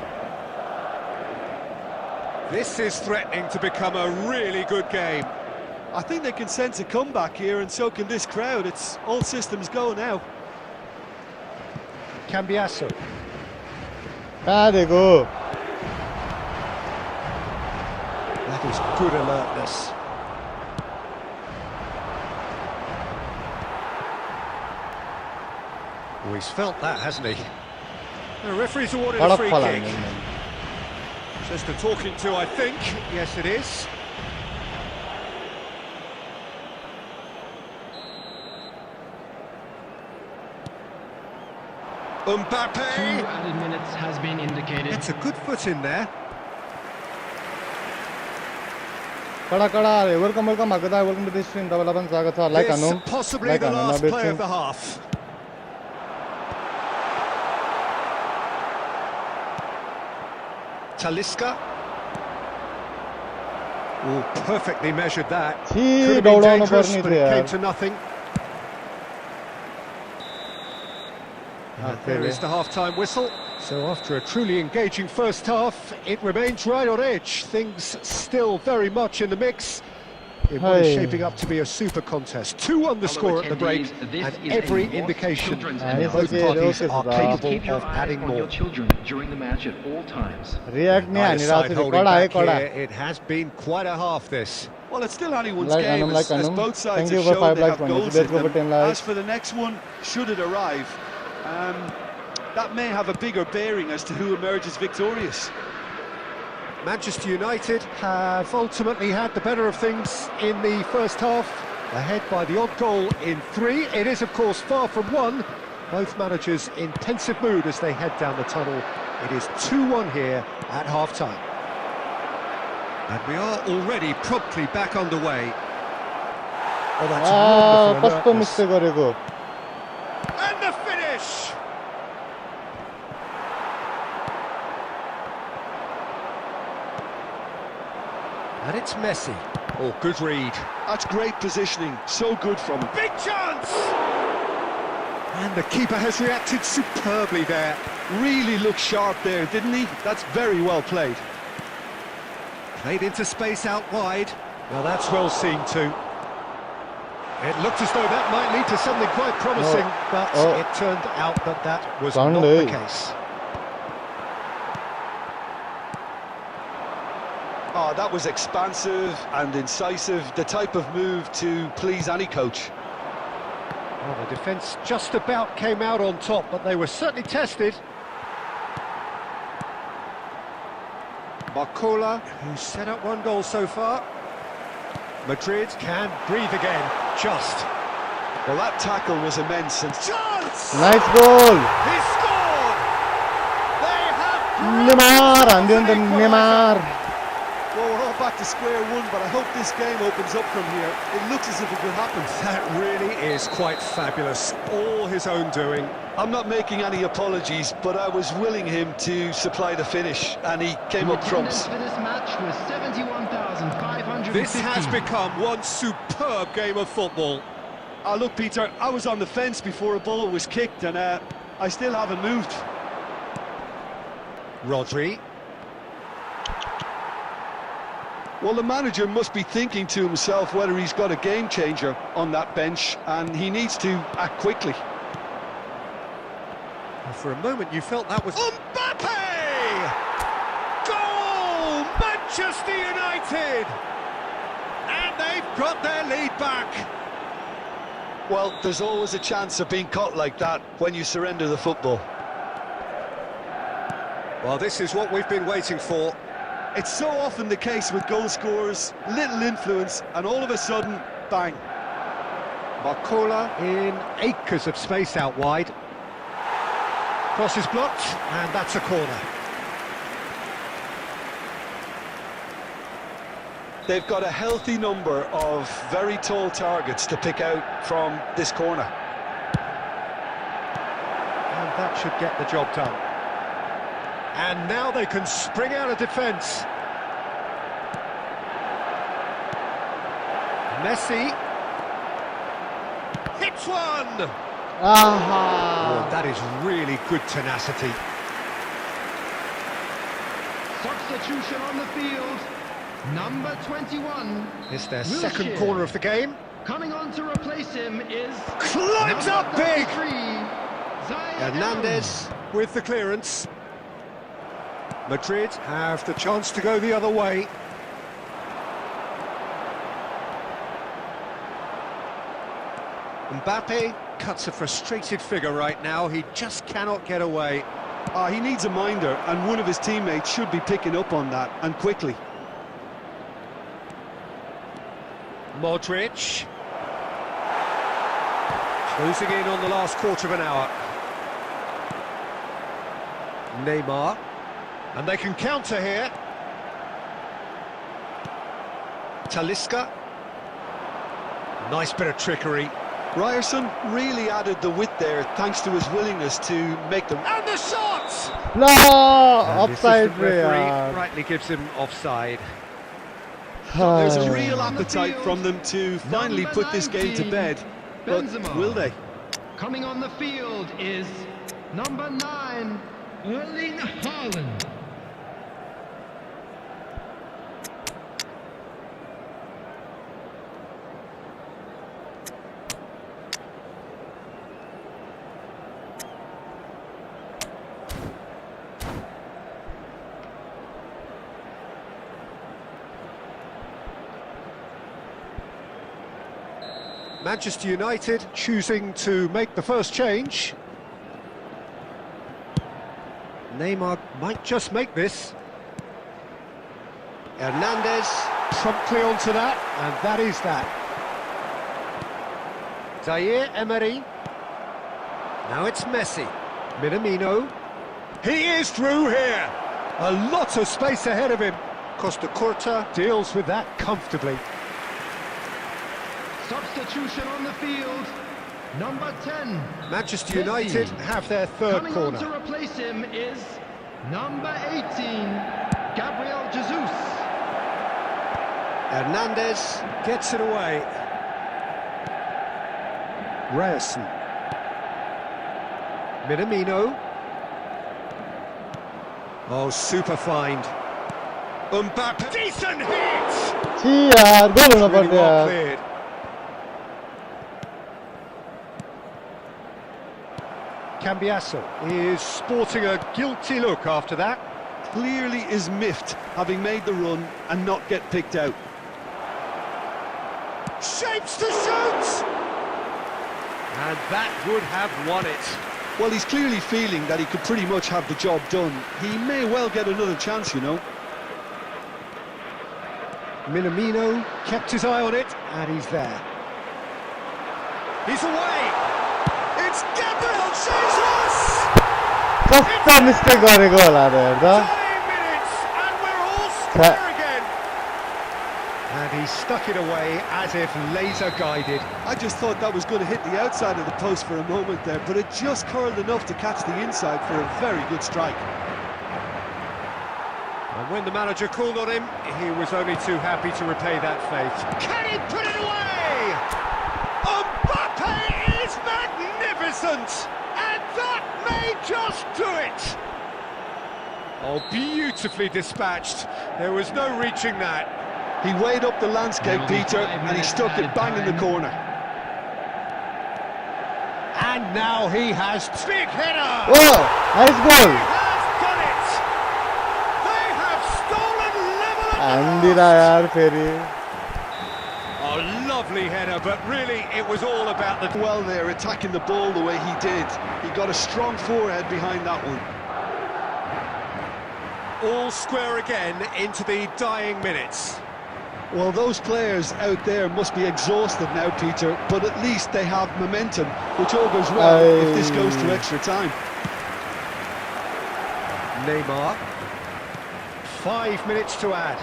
A: This is threatening to become a really good game.
B: I think they can sense a comeback here, and so can this crowd. It's all systems go now.
A: Cambiasso.
E: कहाँ देखो.
A: That is good alertness. Oh, he's felt that, hasn't he? The referee's awarded a free kick. Just a talking to, I think. Yes, it is. Mbappe.
D: 2 added minutes has been indicated.
A: It's a good foot in there.
E: कडा कडा welcome भएको दाइ welcome to this stream तपाईलाई पनि स्वागत छ. Like हान्नु.
A: This possibly the last play of the half. Talisca. Oh, perfectly measured that. Could have been dangerous, but it came to nothing. There is the half-time whistle. So after a truly engaging first half, it remains right on edge. Things still very much in the mix. It was shaping up to be a super contest. 2-1 the score at the break, and every indication both parties are capable of adding more.
D: During the match at all times.
A: Neither side holding back here. It has been quite a half, this.
B: Well, it's still anyone's game, as both sides have shown they have goals in them. As for the next one, should it arrive, that may have a bigger bearing as to who emerges victorious.
A: Manchester United have ultimately had the better of things in the first half, ahead by the odd goal in 3. It is, of course, far from 1. Both managers in pensive mood as they head down the tunnel. It is 2-1 here at half-time. And we are already promptly back underway. Oh, that's wonderful alertness. And the finish! And it's Messi. Oh, good read.
B: That's great positioning. So good from him.
A: Big chance! And the keeper has reacted superbly there.
B: Really looked sharp there, didn't he? That's very well played.
A: Played into space out wide. Well, that's well seen too. It looked as though that might lead to something quite promising, but it turned out that that was not the case.
B: Oh, that was expansive and incisive, the type of move to please any coach.
A: Well, the defence just about came out on top, but they were certainly tested. Barcola, who's set up 1 goal so far. Madrid can breathe again, just.
B: Well, that tackle was immense. And
A: Chance!
E: Nice goal.
A: He scored! They have
E: Neymar, and Neymar.
B: well, we're all back to square one, but I hope this game opens up from here. It looks as if it could happen.
A: That really is quite fabulous. All his own doing.
B: I'm not making any apologies, but I was willing him to supply the finish, and he came up trumps.
C: For this match was 71,550.
A: This has become one superb game of football.
B: Look, Peter, I was on the fence before a ball was kicked, and I still haven't moved.
A: Rodri.
B: Well, the manager must be thinking to himself whether he's got a game changer on that bench, and he needs to act quickly.
A: For a moment you felt that was Mbappe! Goal! Manchester United! And they've got their lead back.
B: Well, there's always a chance of being caught like that when you surrender the football.
A: Well, this is what we've been waiting for.
B: It's so often the case with goal scorers, little influence, and all of a sudden, bang.
A: Barcola in acres of space out wide. Cross is blocked, and that's a corner.
B: They've got a healthy number of very tall targets to pick out from this corner.
A: And that should get the job done. And now they can spring out of defence. Messi hits one!
E: Aha.
A: Oh, that is really good tenacity.
C: Substitution on the field. Number 21.
A: It's their
C: Wilshere.
A: second corner of the game.
C: Coming on to replace him is...
A: Climbs
C: number
A: up big!
C: 33,
A: Hernandez with the clearance. Madrid have the chance to go the other way. Mbappe cuts a frustrated figure right now. He just cannot get away.
B: He needs a minder, and one of his teammates should be picking up on that, and quickly.
A: Modric. Closing in on the last quarter of an hour. Neymar. And they can counter here. Talisca. Nice bit of trickery.
B: Ryerson really added the width there, thanks to his willingness to make them.
A: And the shot!
E: No,
A: And the
E: offside
A: assistant referee
E: yaar.
A: rightly gives him offside.
B: There's a
E: हाँ।
B: real appetite from them to finally put this game to bed, but
C: Benzema.
B: will they?
C: Coming on the field is number 9, Erling Haaland.
A: Manchester United choosing to make the first change. Neymar might just make this. Hernandez promptly onto that, and that is that. Zaire Emery. Now it's Messi. Minamino. He is through here. A lot of space ahead of him. Costa Curta deals with that comfortably.
C: Substitution on the field, number 10.
A: Manchester
C: Messi.
A: United have their third
C: Coming
A: corner.
C: on to replace him is number 18, Gabriel Jesus.
A: Hernandez gets it away. Ryerson. Minamino. Oh, super find. Mbappe. Decent hit!
E: छी यार गोल होना
A: Really
E: पड़ता
A: well
E: यार
A: cleared. Cambiasso is sporting a guilty look after that.
B: Clearly is miffed, having made the run and not get picked out.
A: Shapes to shoot! And that would have won it.
B: Well, he's clearly feeling that he could pretty much have the job done. He may well get another chance, you know.
A: Minamino kept his eye on it, and he's there. He's away. It's Gabriel Jesus.
E: कस्ता mistake गरेको होला त हेर्दा
A: 9 minutes and we're all square again. And he stuck it away as if laser guided.
B: I just thought that was going to hit the outside of the post for a moment there, but it just curled enough to catch the inside for a very good strike.
A: And when the manager called on him, he was only too happy to repay that faith. Can he put it away? Mbappe is magnificent! And that may just do it! Oh, beautifully dispatched. There was no reaching that.
B: He weighed up the landscape, Peter, and he stuck it bang in the corner.
A: And now he has big header!
E: Oh, nice goal. Andira yaar feri.
A: Oh, lovely header, but really it was all about the...
B: Well there, attacking the ball the way he did. He got a strong forehead behind that one.
A: All square again into the dying minutes.
B: Well, those players out there must be exhausted now, Peter, but at least they have momentum, which all goes well if this goes to extra time.
A: Neymar. 5 minutes to add.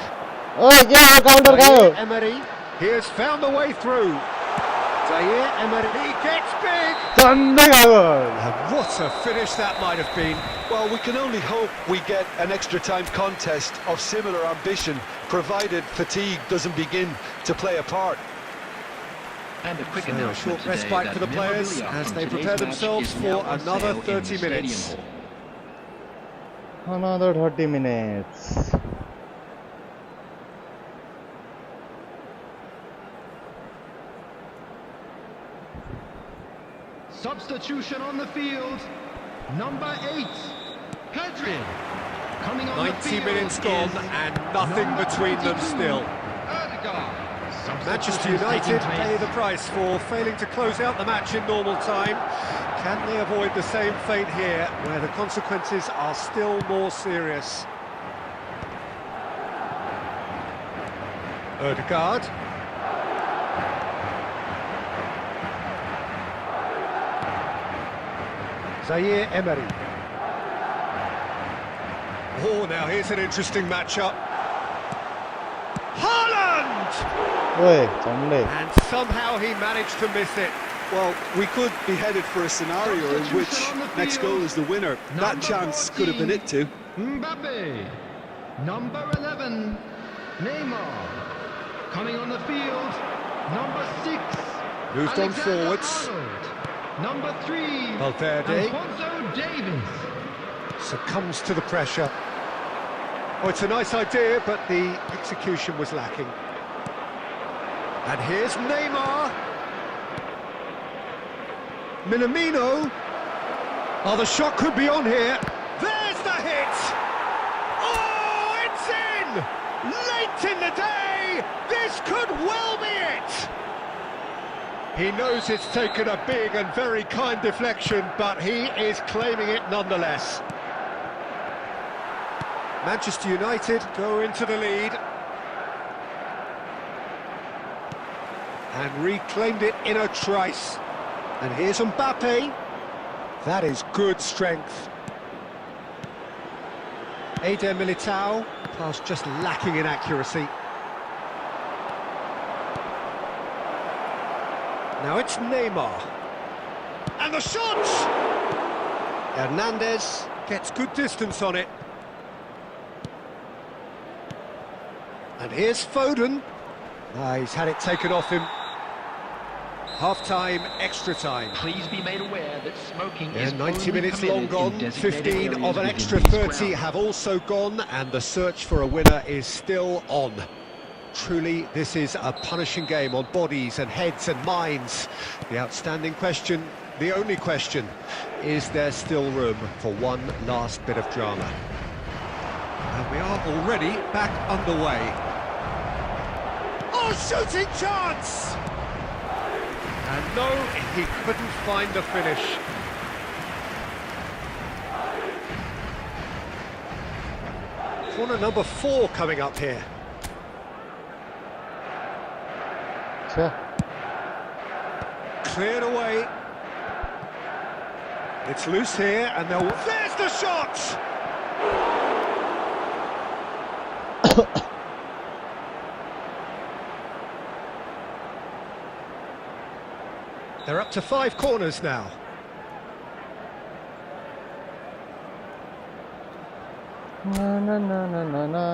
E: Oh, yeah, counter
A: Zaire Emery, he has found the way through. Zaire Emery, he gets big. And what a finish that might have been.
B: Well, we can only hope we get an extra time contest of similar ambition, provided fatigue doesn't begin to play a part.
D: And a quick
A: A
D: announcement
A: short respite for the players as they prepare themselves for another 30 minutes.
E: Another 30 minutes.
C: Substitution on the field. Number 8, Pedri. Coming on
A: 90 minutes gone and nothing between them still. Manchester United pay the price for failing to close out the match in normal time. Can they avoid the same fate here, where the consequences are still more serious? Ødegaard. Zaire Emery. Oh, now here's an interesting matchup. Haaland! And somehow he managed to miss it.
B: Well, we could be headed for a scenario in which next goal is the winner. That chance could have been it too.
C: Mbappe. Number 11, Neymar. Coming on the field, number 6.
A: Moved on forwards.
C: Number 3,
A: Valverde.
C: Alphonso Davies.
A: Succumbs to the pressure. Oh, it's a nice idea, but the execution was lacking. And here's Neymar. Minamino. Oh, the shot could be on here. There's the hit. Oh, it's in! Late in the day, this could well be it. He knows it's taken a big and very kind deflection, but he is claiming it nonetheless. Manchester United go into the lead. And reclaimed it in a trice. And here's Mbappe. That is good strength. Eder Militao, pass just lacking in accuracy. Now it's Neymar. And the shot! Hernandez gets good distance on it. And here's Foden. He's had it taken off him. Half-time, extra time.
D: Please be made aware that smoking is
A: 90
D: only
A: minutes long
D: permitted
A: gone,
D: in designated
A: 15
D: areas
A: of an
D: within
A: extra
D: these
A: 30
D: grounds.
A: have also gone, and the search for a winner is still on. Truly, this is a punishing game on bodies and heads and minds. The outstanding question, the only question, is there still room for one last bit of drama? And we are already back underway. Oh, shooting chance! And no, he couldn't find the finish. Corner number 4 coming up here. cleared away. It's loose here, and they'll... There's the shot! They're up to 5 corners now.
E: Na na na na na na.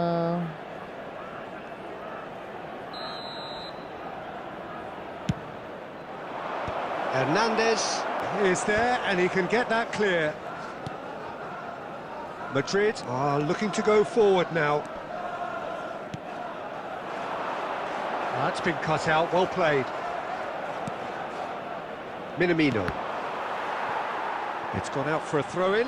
A: Hernandez is there, and he can get that clear. Madrid are looking to go forward now. That's been cut out, well played. Minamino. It's gone out for a throw-in.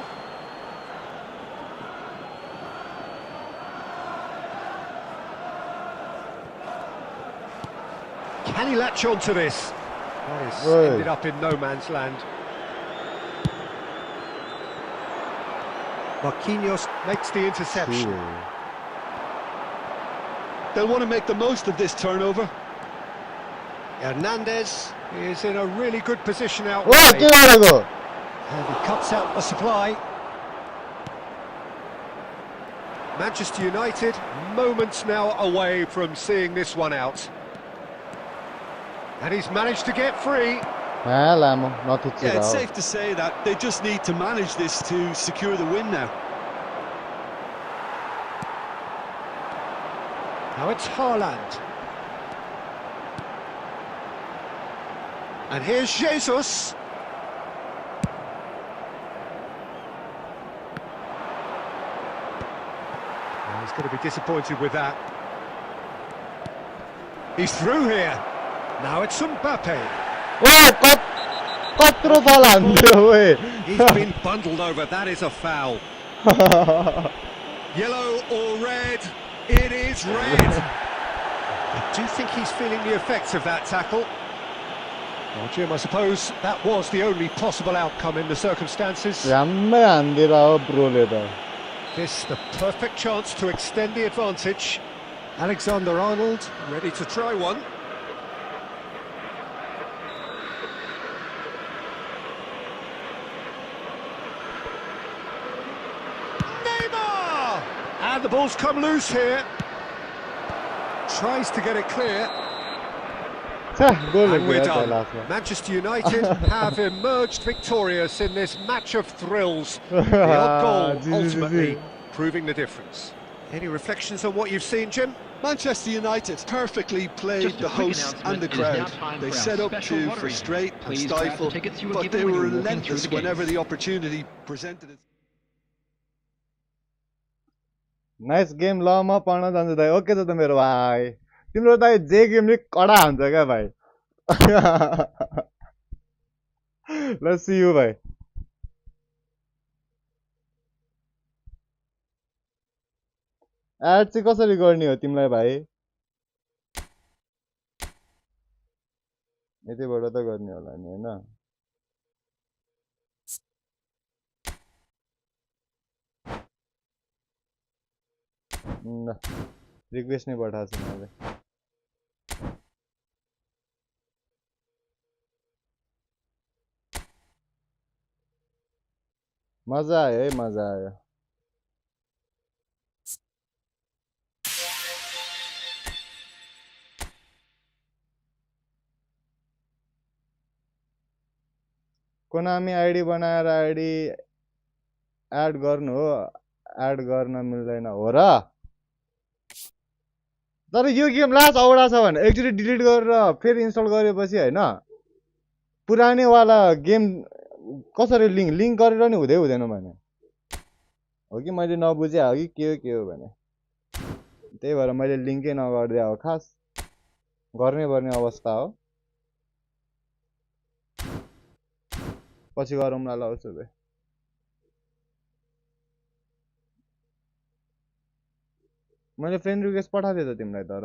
A: Can he latch on to this? Oh, he's ended up in no man's land. Marquinhos makes the interception.
B: They'll want to make the most of this turnover.
A: Hernandez is in a really good position out
E: What?
A: wide. And he cuts out the supply. Manchester United, moments now away from seeing this one out. And he's managed to get free.
B: Yeah, it's safe to say that they just need to manage this to secure the win now.
A: Now it's Haaland. And here's Jesus. Oh, he's going to be disappointed with that. He's through here. Now it's Mbappe. He's been bundled over. That is a foul. Yellow or red? It is red. I do think he's feeling the effects of that tackle. Well, Jim, I suppose that was the only possible outcome in the circumstances. This the perfect chance to extend the advantage. Alexander-Arnold ready to try one. And the ball's come loose here. Tries to get it clear. And we're done. Manchester United have emerged victorious in this match of thrills. The odd goal ultimately proving the difference. Any reflections on what you've seen, Jim?
B: Manchester United perfectly played the hosts and the crowd. They set up to frustrate and stifle, but they were relentless whenever the opportunity presented itself.
E: Nice game ल म पढ्न जान्छु दाइ okay त मेरो भाइ तिम्रो दाइ जे गेमले कडा हुन्छ क्या भाइ ल सी यू भाइ एड चाहिँ कसरी गर्ने हो तिमीलाई भाइ यतिबाट त गर्ने होला नि हैन रिक्वेस्ट नै पठाएको छु मैले मजा आयो है मजा आयो कोनामी आईडी बनाएर आईडी एड गर्नु हो एड गर्न मिल्दैन हो र तर यो गेम लास्ट औडा छ भने एकचोटी डिलिट गरेर फेरि इन्स्टल गरेपछि हैन पुरानै वाला गेम कसरी लिंक गरेर नि हुँदैन भने हो कि मैले नबुझे हो कि के हो भने त्यही भएर मैले लिंकै नगर्दै हो खास गर्नै पर्ने अवस्था हो पछि गरौँला ल उसो भए मैले फ्रेन्ड रिक्वेस्ट पठाथे त तिमीलाई तर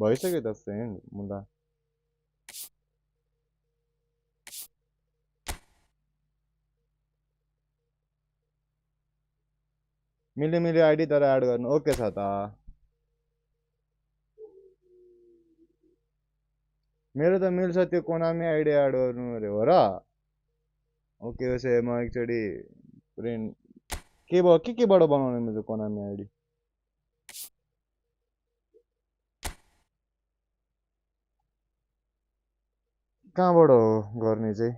E: भइसक्यो त फ्रेन्ड मुला मिले आईडी तर एड गर्नु ओके छ त मेरो त मिल्छ त्यो कोनामी आइडी एड गर्नु अरे हो र ओके ओसे म एकचोटि प्रिन्ट केबाट बनाउनु मिल्छ कोनामी आइडी कहाँबाट हो गर्ने चाहिँ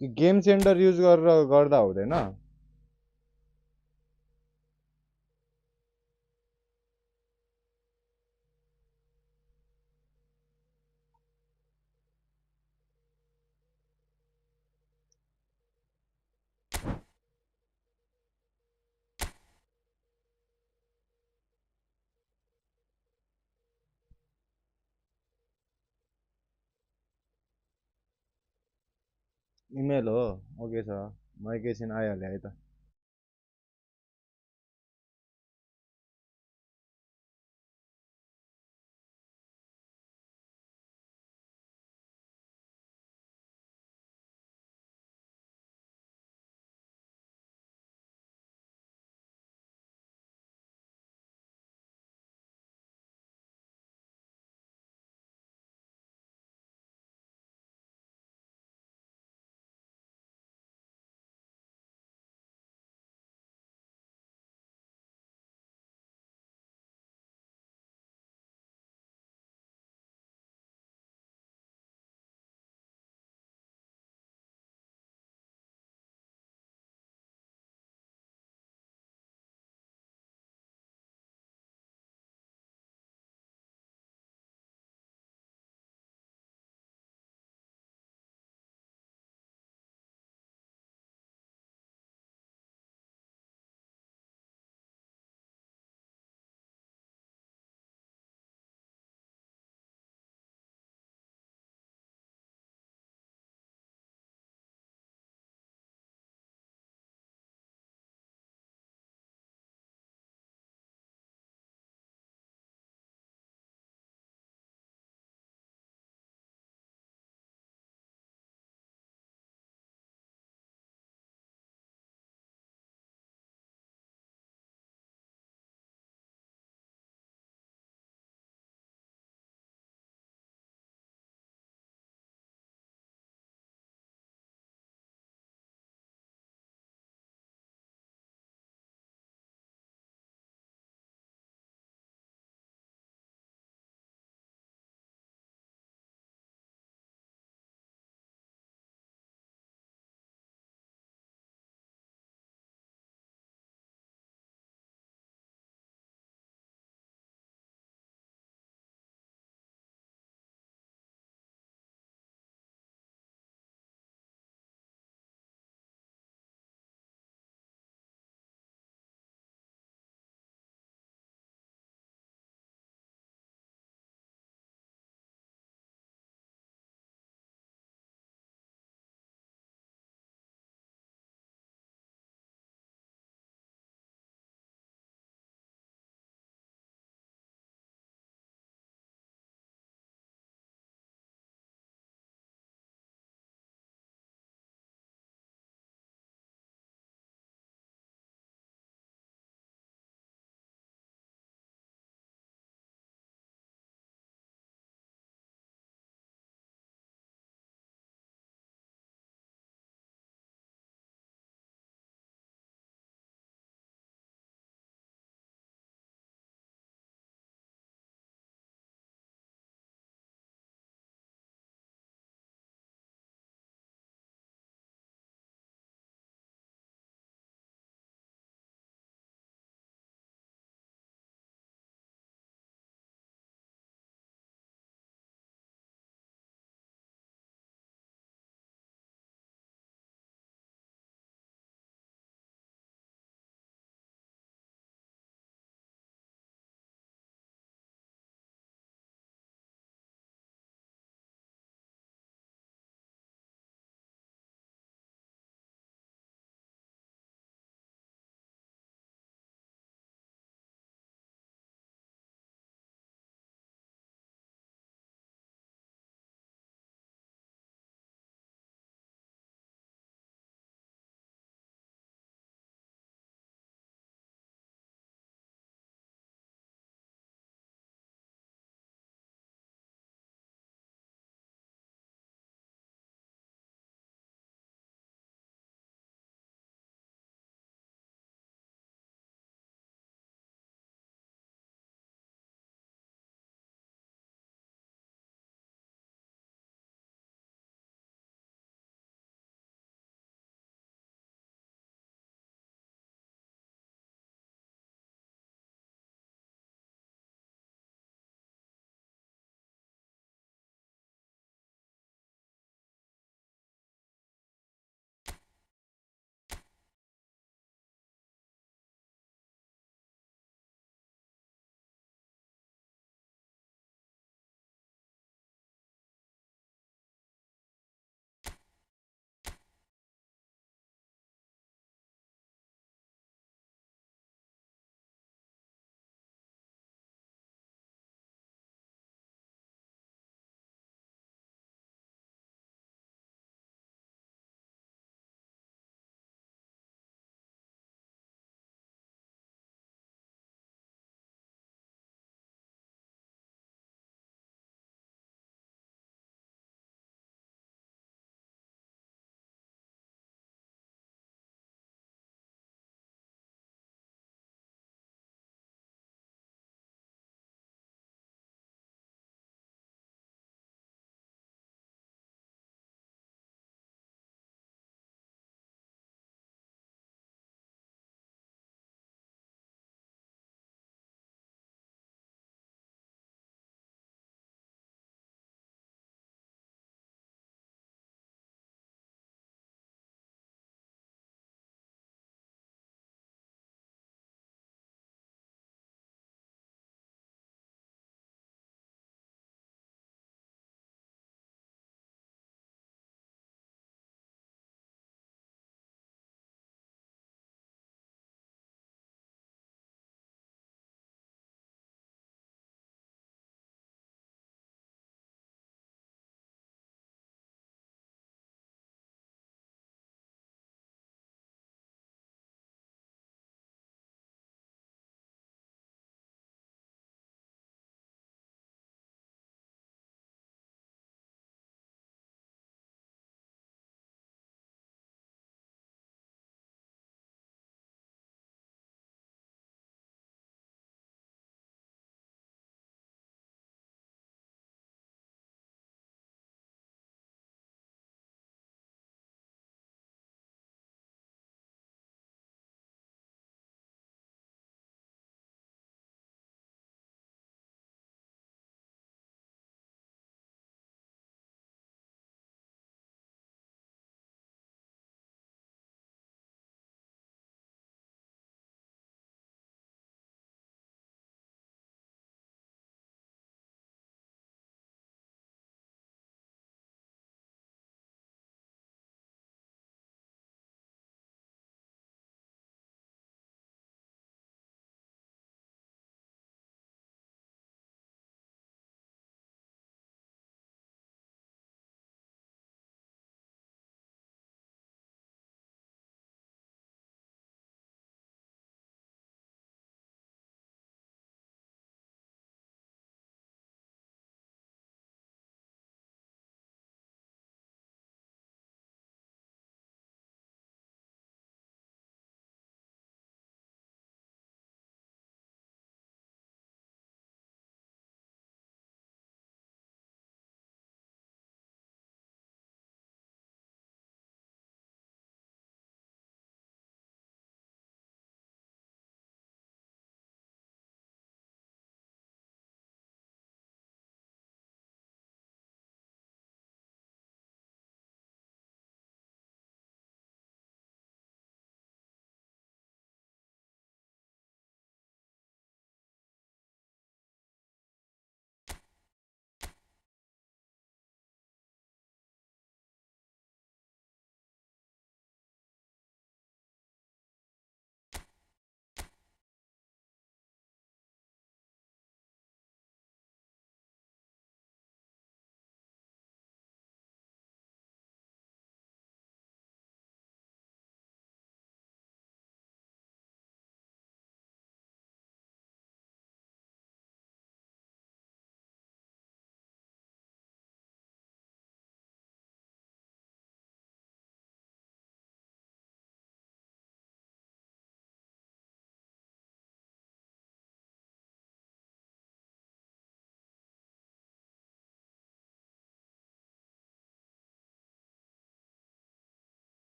E: गेम सेन्टर युज गरेर गर्दा हुँदैन इमेल हो ओके छ म एकैछिन आइहालेँ है त